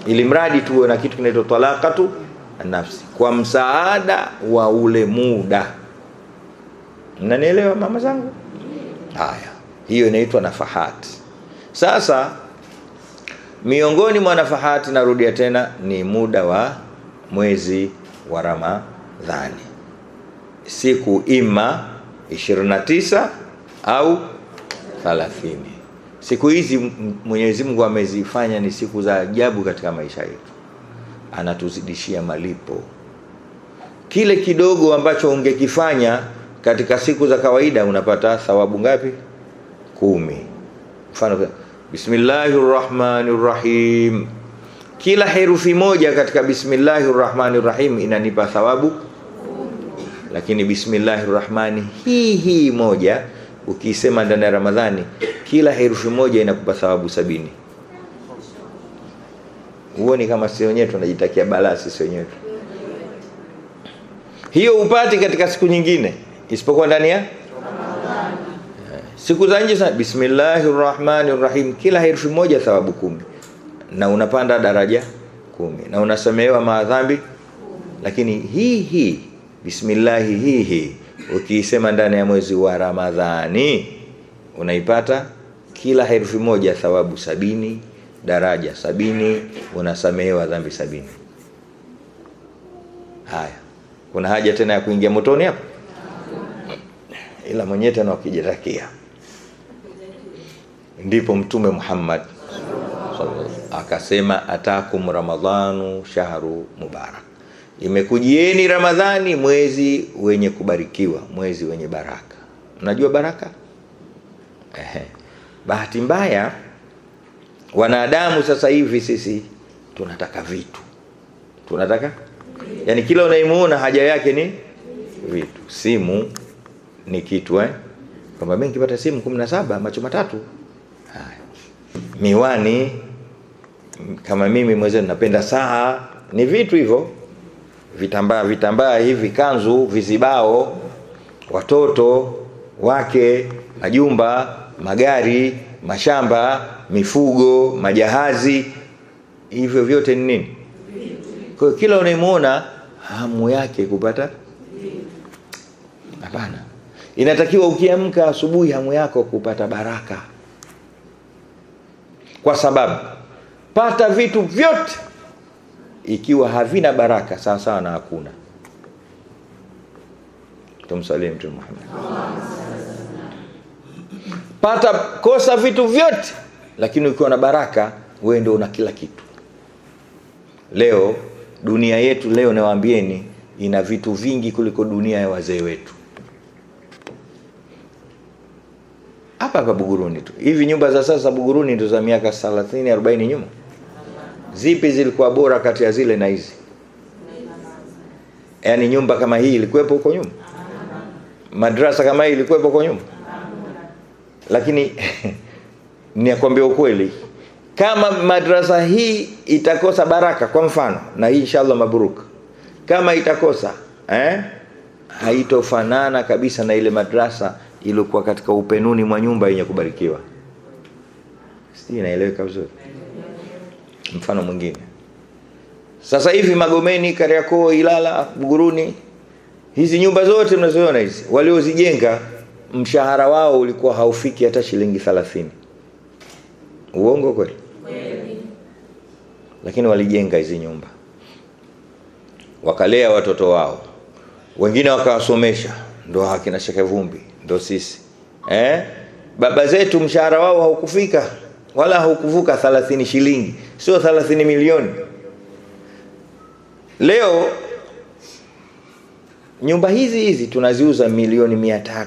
ili mradi tuwe na kitu kinaitwa talaqatu nafsi, kwa msaada wa ule muda. Mnanielewa mama zangu? Haya, hiyo inaitwa nafahati. Sasa miongoni mwa nafahati, narudia tena, ni muda wa mwezi wa Ramadhani, siku ima 29 au 30. Siku hizi Mwenyezi Mungu amezifanya ni siku za ajabu katika maisha yetu, anatuzidishia malipo. Kile kidogo ambacho ungekifanya katika siku za kawaida unapata thawabu ngapi? 10. Mfano, Bismillahirrahmanirrahim, kila herufi moja katika Bismillahirrahmanirrahim inanipa thawabu 10. Lakini Bismillahirrahmani hii moja ukisema ndani ya Ramadhani, kila herufi moja inakupa thawabu 70. Huoni kama sisi wenyewe tunajitakia balaa sisi wenyewe? Hiyo upati katika siku nyingine isipokuwa ndani ya Ramadhani. Siku za nje sana, Bismillahirrahmanirrahim, kila herufi moja thawabu 10, na unapanda daraja 10, na unasamehewa madhambi 10. Lakini hii bismillah hii ukiisema ndani ya mwezi wa Ramadhani unaipata kila herufi moja thawabu 70, daraja 70, unasamehewa dhambi 70. Haya, kuna haja tena ya kuingia motoni hapo? Ila mwenyewe tena ukijitakia. Ndipo Mtume Muhammad akasema, atakum Ramadhanu shahru mubarak, imekujieni Ramadhani mwezi wenye kubarikiwa, mwezi wenye baraka. Unajua baraka? Bahati mbaya wanadamu sasa hivi sisi tunataka vitu. Tunataka, yani kila unaimuona haja yake ni vitu. Simu ni kitu kama mimi nikipata simu 17 macho matatu. Haya. Miwani, kama mimi mwenyewe napenda saa, ni vitu hivyo. Vitambaa hivi, kanzu, vizibao, watoto, wake, majumba, magari, mashamba, mifugo, majahazi, hivyo vyote ni nini? Kwa hiyo kila unayemuona hamu yake kupata. Hapana. Inatakiwa ukiamka asubuhi hamu yako kupata baraka. Kwa sababu pata vitu vyote, ikiwa havina baraka sawa sawa na hakuna. Tumsalie Mtume Muhammad. Pata kosa vitu vyote, lakini ukiwa na baraka wewe ndio una kila kitu. Leo dunia yetu leo nawaambieni ina vitu vingi kuliko dunia ya wazee wetu. Hapa Buguruni tu. Hivi nyumba za sasa Buguruni ndio za miaka 30 40 nyuma. Zipi zilikuwa bora kati ya zile na hizi? Yaani nyumba kama hii ilikuwepo huko nyuma? Madrasa kama hii ilikuwepo huko nyuma? Lakini niakwambia ukweli, kama madrasa hii itakosa baraka, kwa mfano, na hii inshallah mabruk, kama itakosa haitofanana kabisa na ile madrasa iliyokuwa katika upenuni mwa nyumba yenye kubarikiwa. Sisi inaeleweka vizuri. Mfano mwingine, sasa hivi Magomeni, Kariakoo, Ilala, Buguruni, hizi nyumba zote mnazoona hizi, waliozijenga mshahara wao ulikuwa haufiki hata shilingi 30. Uongo kweli? Lakini walijenga hizi nyumba, wakalea watoto wao, wengine wakawasomesha. Ndo hakina Sheikh Vumbi, ndo sisi baba zetu mshahara wao haukufika wala haukuvuka 30 shilingi, sio 30 milioni. Leo nyumba hizi tunaziuza milioni 300.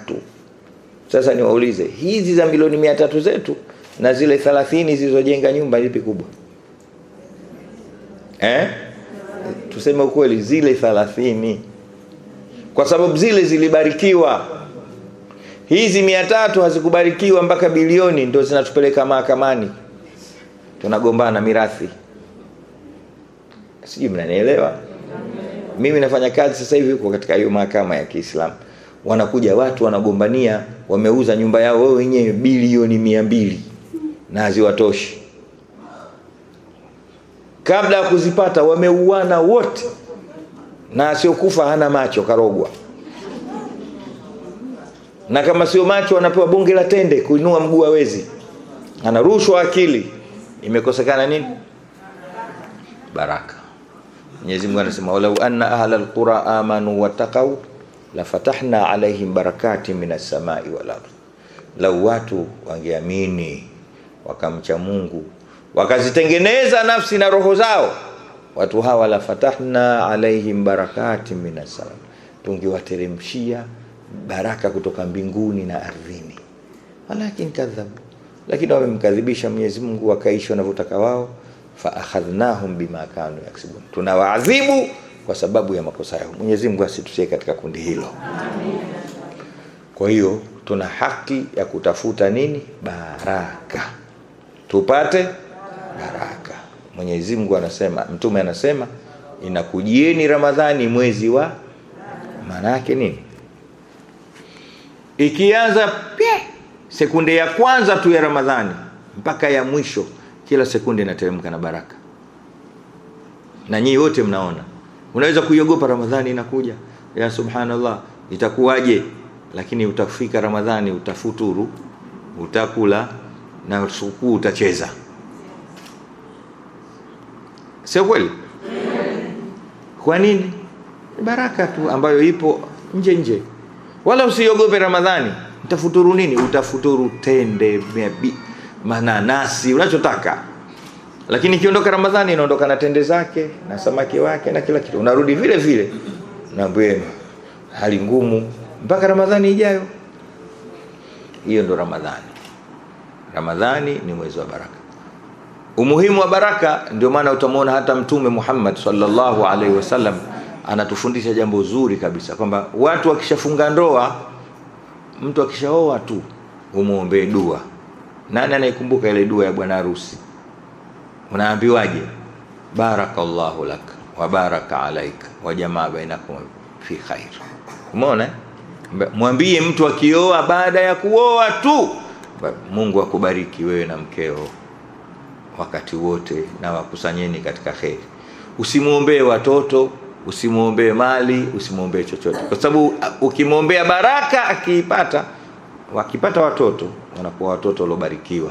Sasa niwaulize, hizi za milioni 300 zetu na zile 30 zilizojenga nyumba ipi kubwa? Tuseme ukweli, zile 30, kwa sababu zile zilibarikiwa. Hizi 300 hazikubarikiwa, mpaka bilioni ndio zinatupeleka mahakamani, tunagombana mirathi. Sijui mnanielewa? Mimi nafanya kazi sasa hivi huko katika hiyo mahakama ya Kiislamu. Wanakuja watu wanagombania, wameuza nyumba yao wao wenyewe bilioni 200 na haziwatoshi. Kabla ya kuzipata wameuana wote, na asiokufa hana macho, karogwa. Na kama sio macho wanapewa bonge la tende, kuinua mguu hawezi, anarushwa akili. Imekosekana nini? Baraka. Mwenyezi Mungu anasema, walau anna ahla alqura amanu wattaqau la fatahna alaihim barakatin minas samai wal ardh. Lau watu wangeamini wakamcha Mungu, wakazitengeneza nafsi na roho zao, watu hawa la fatahna alaihim barakatin minas samai, tungewateremshia baraka kutoka mbinguni na ardhini. Walakin kadhabu, lakini wamemkadhibisha Mwenyezi Mungu, wakaishi wanavyotaka wao. Fa akhadhnahum bima kanu yaksubun, tunawaadhibu kwa sababu ya makosa yao. Mwenyezi Mungu asitusie katika kundi hilo. Amen. Kwa hiyo tuna haki ya kutafuta nini? Baraka, tupate baraka. Mwenyezi Mungu anasema, mtume anasema, inakujieni Ramadhani mwezi wa, maana yake nini? Ikianza sekunde ya kwanza tu ya Ramadhani mpaka ya mwisho, kila sekunde inateremka na baraka. Na nyinyi wote mnaona, unaweza kuiogopa Ramadhani inakuja, ya subhanallah itakuwaje, lakini utafika Ramadhani utafuturu, utakula na sukuu utacheza. Sio kweli? Kwa nini? Baraka tu ambayo ipo nje. Wala usiogope Ramadhani. Utafuturu nini? Utafuturu tende, mananasi, unachotaka. Lakini ikiondoka Ramadhani inaondoka na tende zake na samaki wake na kila kitu. Unarudi vile vile na bwema, hali ngumu mpaka Ramadhani ijayo. Hiyo ndo Ramadhani. Ramadhani ni mwezi wa baraka. Umuhimu wa baraka ndio maana utamwona hata Mtume Muhammad sallallahu alaihi wasallam anatufundisha jambo zuri kabisa, kwamba watu wakishafunga ndoa, mtu akishaoa tu umuombe dua. Nani anaikumbuka ile dua ya bwana harusi? Unaambiwaje? Barakallahu lak wa baraka alaika wa jamaa bainakum fi khair. Umeona? Mwambie mtu akioa, baada ya kuoa tu, Mungu akubariki wewe na mkeo wakati wote na wakusanyeni katika khair. Usimuombee watoto, usimuombee mali, usimuombee chochote, kwa sababu ukimwombea baraka akiipata, wakipata watoto wanakuwa watoto waliobarikiwa,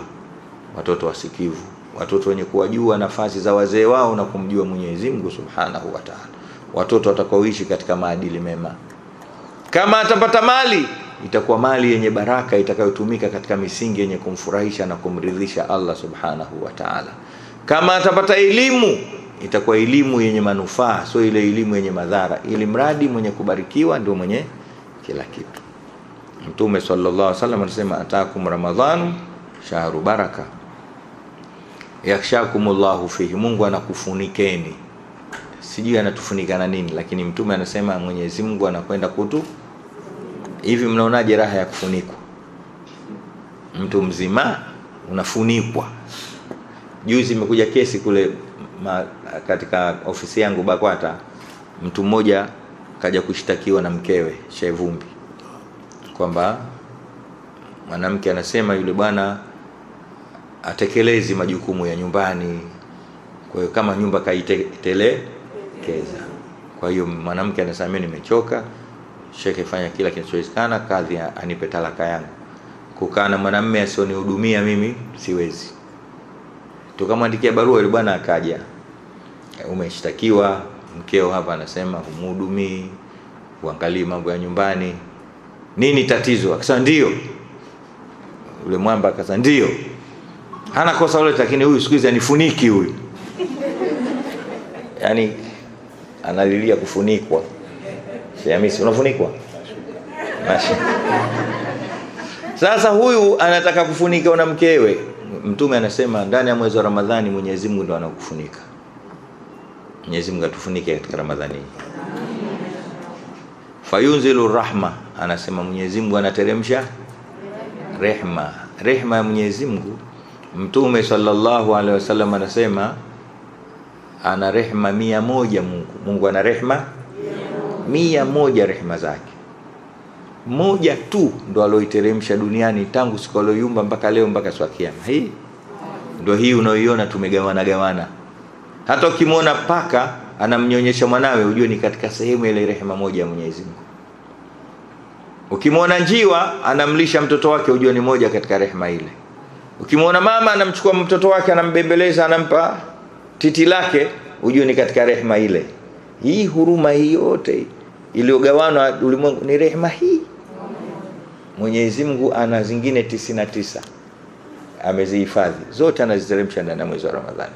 watoto wasikivu, watoto wenye kuwajua nafasi za wazee wao na kumjua Mwenyezi Mungu Subhanahu wa Ta'ala, watoto watakaoishi katika maadili mema. Kama atapata mali, itakuwa mali yenye baraka itakayotumika katika misingi yenye kumfurahisha na kumridhisha Allah Subhanahu wa Ta'ala. Kama atapata elimu, itakuwa elimu yenye manufaa, sio ile elimu yenye madhara. Ili mradi mwenye kubarikiwa ndio mwenye kila kitu. Mtume sallallahu alaihi wasallam anasema, atakum ramadhanu shahru baraka yakhshakumullahu fihi, Mungu anakufunikeni. Sijui anatufunika na nini, lakini Mtume anasema Mwenyezi Mungu anakwenda kutu. Hivi mnaonaje raha ya kufunikwa? Mtu mzima unafunikwa. Juzi imekuja kesi kule katika ofisi yangu Bakwata, mtu mmoja kaja kushtakiwa na mkewe Sheikh Vumbi, kwamba mwanamke anasema yule bwana atekelezi majukumu ya nyumbani, kwa hiyo kama nyumba kaitelekeza. Kwa hiyo mwanamke anasema mimi nimechoka, Sheikh fanya kila kinachowezekana, kadhi anipe talaka yangu. Kukaa na mwanamume asionihudumia mimi siwezi. Tukamwandikia barua, yule bwana akaja, umeshtakiwa, mkeo hapa anasema humhudumii, uangalie mambo ya nyumbani, nini tatizo? Akasema ndio. Yule mwamba akasema ndio, hana kosa lolote, lakini huyu siku hizi anifuniki huyu. Yani analilia kufunikwa. Hamisi, unafunikwa? Masha. Sasa huyu anataka kufunika na mkewe. Mtume anasema ndani ya mwezi wa Ramadhani Mwenyezi Mungu ndo anakufunika. Mwenyezi Mungu atufunike katika Ramadhani. Fayunzilu rahma, anasema Mwenyezi Mungu anateremsha rehma. Rehma ya Mwenyezi Mungu, Mtume sallallahu alaihi wasallam anasema ana rehma 100 Mungu. Mungu ana rehma 100 rehma zake. Moja tu ndo aloiteremsha duniani tangu siku aliyoumba mpaka leo mpaka siku ya kiyama. Hii ndio hii unaoiona tumegawana. Hata ukimwona paka anamnyonyesha mwanawe ujue ni katika sehemu ile rehema moja ya Mwenyezi Mungu. Ukimwona njiwa anamlisha mtoto wake ujue ni moja katika rehema ile. Ukimwona mama anamchukua mtoto wake anambembeleza anampa titi lake ujue ni katika rehema ile. Hii huruma hii yote iliyogawanwa ulimwengu ni rehema hii. Mwenyezi Mungu ana zingine 99 amezihifadhi, zote anaziteremsha ndani ya mwezi wa Ramadhani.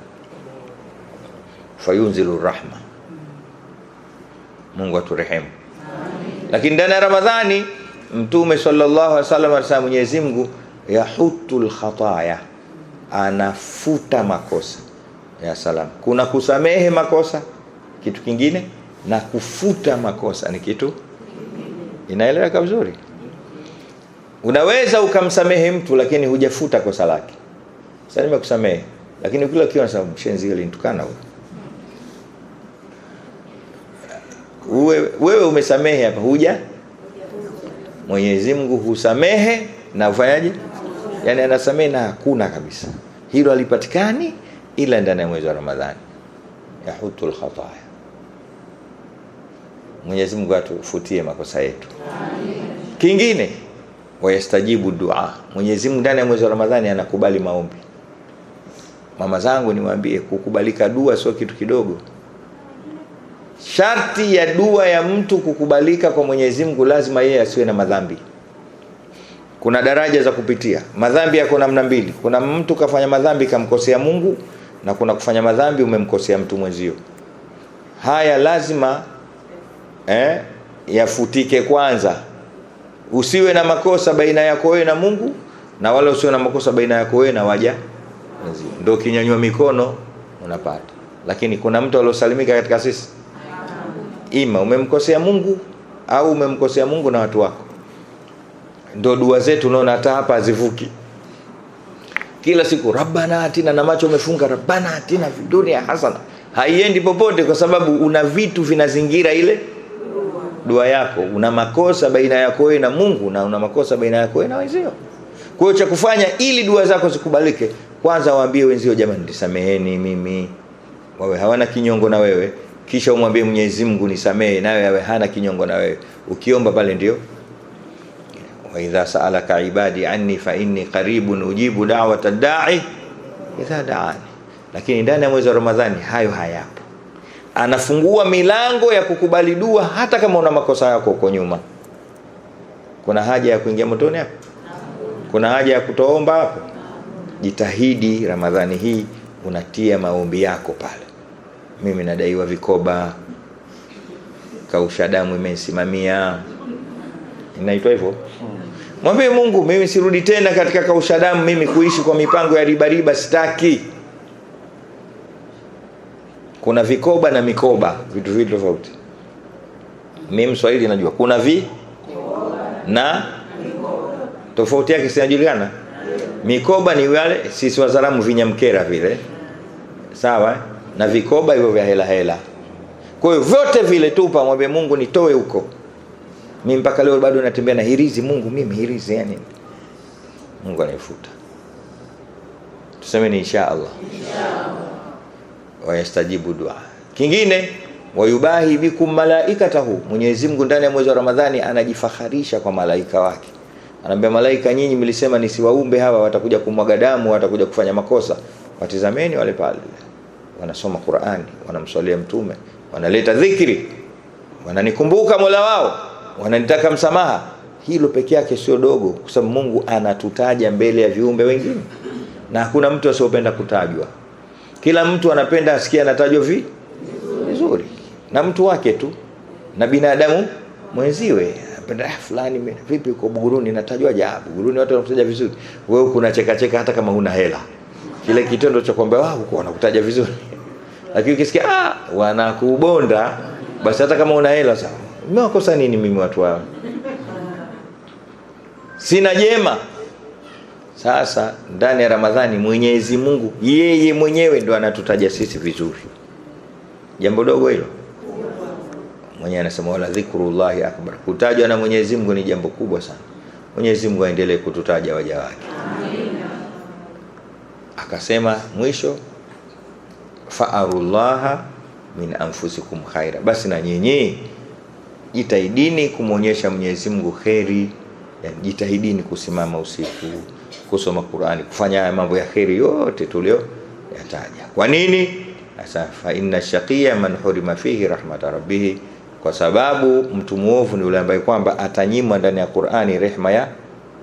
Fayunzilu rahma, Mungu aturehemu. Lakini ndani ya Ramadhani Mtume sallallahu alaihi wasallam anasema Mwenyezi Mungu yahutul khataya, anafuta makosa. Ya salam, kuna kusamehe makosa kitu kingine na kufuta makosa ni kitu. Inaeleweka vizuri? Unaweza ukamsamehe mtu lakini hujafuta kosa lake. Sasa nimekusamehe lakini kila kitu unasema mshenzi ile nitukana wewe umesamehe hapa huja. Mwenyezi Mungu husamehe na ufanyaje? Yani anasamehe na hakuna kabisa. Hilo halipatikani ila ndani ya mwezi wa Ramadhani. Yahutul khataya. Mwenyezi Mungu atufutie makosa yetu. Kingine wayastajibu dua. Mwenyezi Mungu ndani ya mwezi wa Ramadhani anakubali maombi. Mama zangu niwaambie, kukubalika dua sio kitu kidogo. Sharti ya dua ya mtu kukubalika kwa Mwenyezi Mungu lazima yeye asiwe na madhambi. Kuna daraja za kupitia. Madhambi yako namna mbili. Kuna mtu kafanya madhambi kamkosea Mungu na kuna kufanya madhambi umemkosea mtu mwenzio. Haya lazima yafutike kwanza. Usiwe na makosa baina yako wewe na Mungu na wala usiwe na makosa baina yako wewe na waja. Ndio kinyanyua mikono unapata. Lakini kuna mtu aliosalimika katika sisi. Ima umemkosea Mungu au umemkosea Mungu na watu wako. Ndio dua zetu unaona hata hapa hazivuki. Kila siku Rabbana atina, na macho umefunga Rabbana atina fi dunya hasana. Haiendi popote kwa sababu una vitu vinazingira ile dua yako. Una makosa baina yako wewe na Mungu na una makosa baina yako wewe na wenzio. Kwa hiyo cha kufanya ili dua zako zikubalike, kwanza waambie wenzio jamani nisameheni mimi. Wawe hawana kinyongo na wewe. Kisha umwambie Mwenyezi Mungu nisamehe nawe yawe hana kinyongo na wewe. Ukiomba pale ndio wa idha sa'alaka ibadi anni fa inni qaribun ujibu da'wata da'i idha da'ani. Lakini ndani ya mwezi wa Ramadhani hayo hayapo. Anafungua milango ya kukubali dua hata kama una makosa yako huko nyuma. Kuna haja ya kuingia motoni hapo? Kuna haja ya kutoomba hapo? Jitahidi Ramadhani hii unatia maombi yako pale. Mimi nadaiwa vikoba, kausha damu imesimamia. Inaitwa hivyo? Mwambie Mungu mimi sirudi tena katika kausha damu, mimi kuishi kwa mipango ya riba sitaki. Kuna vikoba na mikoba, vitu vitu tofauti. Mimi Mswahili najua kuna na tofauti yake sinajulikana. Mikoba ni wale sisi Wazaramu vinyamkera vile. Sawa? Na vikoba hivyo vya hela. Kwa hiyo vyote vile tupa mwambie Mungu nitoe huko. Mimi mpaka leo bado natembea na hirizi Mungu, mimi hirizi yani. Mungu anifuta. Tuseme ni inshallah. Wayastajibu dua. Kingine wayubahi bikum malaikatahu. Mwenyezi Mungu ndani ya mwezi wa Ramadhani anajifakharisha kwa malaika wake. Anaambia malaika, nyinyi mlisema nisiwaumbe hawa, watakuja kumwaga damu, watakuja kufanya makosa. Watizameni wale pale. Wanasoma Qur'ani, wanamswalia mtume, wanaleta dhikri, wananikumbuka Mola wao, wananitaka msamaha. Hilo peke yake sio dogo, kwa sababu Mungu anatutaja mbele ya viumbe wengine. Na hakuna mtu asiyopenda kutajwa. Kila mtu anapenda asikie anatajwa vizuri. na mtu wake tu na binadamu mwenziwe. Fulani vipi uko Buguruni, natajwaje? Buguruni watu wanakutaja vizuri, wewe kuna cheka hata kama huna hela. Kile kitendo cha kwamba wao huko wanakutaja vizuri, lakini ukisikia wanakubonda, basi hata kama una hela sawa. Nimewakosa nini mimi watu wao? Sina jema. Sasa ndani ya Ramadhani Mwenyezi Mungu yeye mwenyewe ndo anatutaja sisi vizuri. Jambo dogo hilo. Mwenyewe anasema wala dhikrullahi akbar. Kutajwa na Mwenyezi Mungu ni jambo kubwa sana. Mwenyezi Mungu aendelee kututaja waja wake. Amina. Akasema mwisho fa'arullaha min anfusikum khaira. Basi na nyinyi jitahidini kumuonyesha Mwenyezi Mungu khairi. Jitahidini kusimama usiku, kusoma Qur'ani, kufanya mambo ya khairi yote tulio yataja. Kwa nini? Asa fa inna shaqiya man hurima fihi rahmata rabbih, kwa sababu mtu muovu ni yule ambaye kwamba atanyimwa ndani ya Qur'ani rehema ya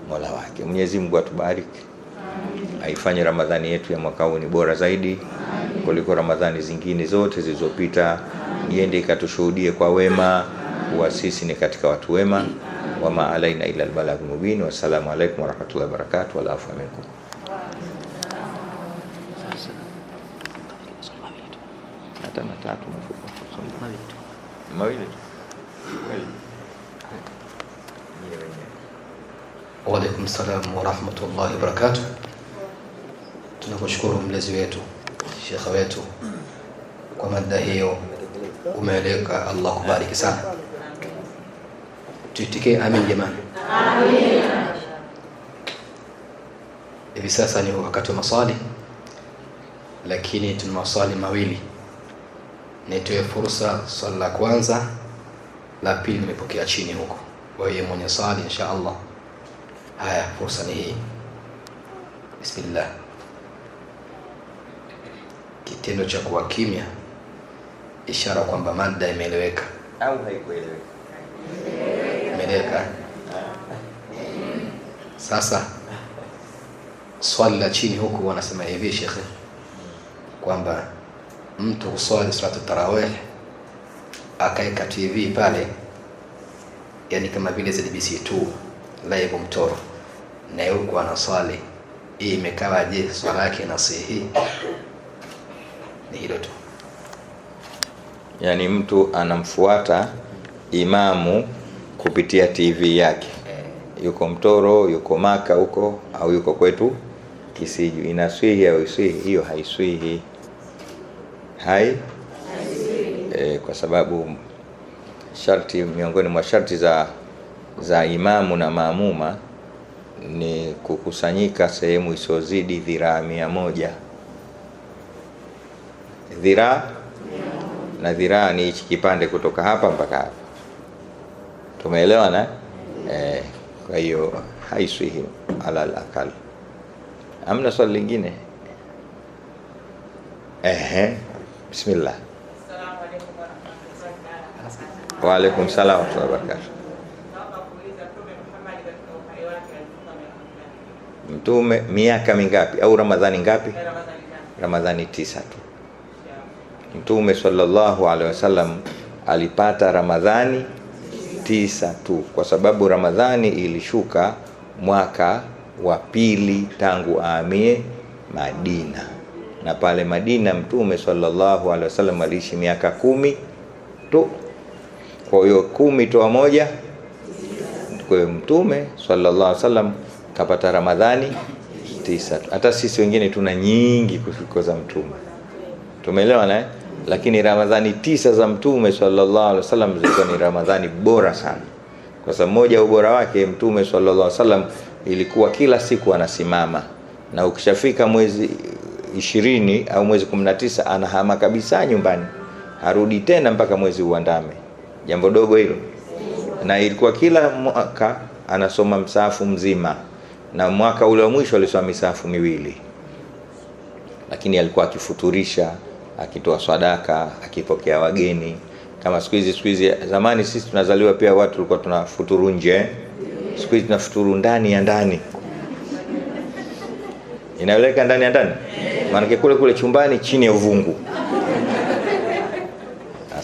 Mola wake. Mwenyezi Mungu atubariki. Aifanye Ramadhani yetu ya mwaka huu ni bora zaidi kuliko Ramadhani zingine zote zilizopita. Iende ikatushuhudie kwa wema kuwa sisi ni katika watu wema. Wama alaina illa albalagh mubin. Wassalamu alaykum warahmatullahi wabarakatuh. Wala afwa minkum. Hata matatu mawili. Wa alaykum salam wa rahmatullahi wa barakatuh. Tunakushukuru mlezi wetu, shekha wetu kwa mada hiyo umeeleka. Allah kubariki sana. Tuitike amin jamani. Amin. Hivi sasa ni wakati wa maswali, lakini tuna maswali mawili. Nitoe fursa swali la kwanza, la pili nimepokea chini huko. Wewe mwenye swali insha Allah. Haya, fursa ni hii. Bismillah. Kitendo cha kuwa kimya ishara kwamba mada imeeleweka au haikueleweka? Imeeleweka. Sasa swali la chini huku wanasema hivi shekhe, kwamba mtu kuswali salatu tarawih akaeka TV pale, yani kama vile ZBC2 live mtoro, na yuko anaswali, hii imekawa je, swala yake nasihi? Ni hilo tu. Yani mtu anamfuata imamu kupitia TV yake, yuko Mtoro, yuko Maka huko, au yuko kwetu Kisiju, inaswihi au iswihi? Hiyo haiswihi. Kwa sababu sharti miongoni mwa sharti za imamu na maamuma ni kukusanyika sehemu isiyozidi dhiraa 100. Dhiraa na dhiraa ni hichi kipande kutoka hapa mpaka hapa. Tumeelewana? Kwa hiyo haiswihi ala al-akal. Amna swali lingine? Bismillah. Assalamu alaykum wa rahmatullahi wa barakatuh. Wa alaykum salaam wa rahmatullahi wa barakatuh. Naomba kuuliza Mtume Muhammad katika uhai wake alifunga miaka mingapi? Mtume miaka mingapi au Ramadhani ngapi? Ramadhani ngapi? Ramadhani 9 tu. Mtume sallallahu alaihi wasallam alipata Ramadhani 9 tu, kwa sababu Ramadhani ilishuka mwaka wa pili tangu ahamie Madina, na pale Madina Mtume sallallahu alaihi wasallam aliishi miaka 10 tu. Kwa hiyo 10 toa moja, kwa hiyo Mtume sallallahu alaihi wasallam kapata Ramadhani 9 tu. Hata sisi wengine tuna nyingi kuliko za Mtume. Tumeelewa na lakini Ramadhani 9 za Mtume sallallahu alaihi wasallam zilikuwa ni Ramadhani bora sana. Kwa sababu moja ubora wake Mtume sallallahu alaihi wasallam ilikuwa kila siku anasimama, na ukishafika mwezi 20 au mwezi 19 anahama kabisa nyumbani, harudi tena mpaka mwezi uandame. Jambo dogo hilo. Na ilikuwa kila mwaka anasoma msahafu mzima, na mwaka ule wa mwisho alisoma misahafu 2. Lakini alikuwa akifuturisha, akitoa sadaka, akipokea wageni. Kama siku hizi zamani sisi tunazaliwa pia watu tulikuwa tunafuturu nje. Siku hizi tunafuturu ndani ya ndani. Inaeleka ndani ya ndani. Maana kule chumbani chini ya uvungu.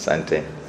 Asante.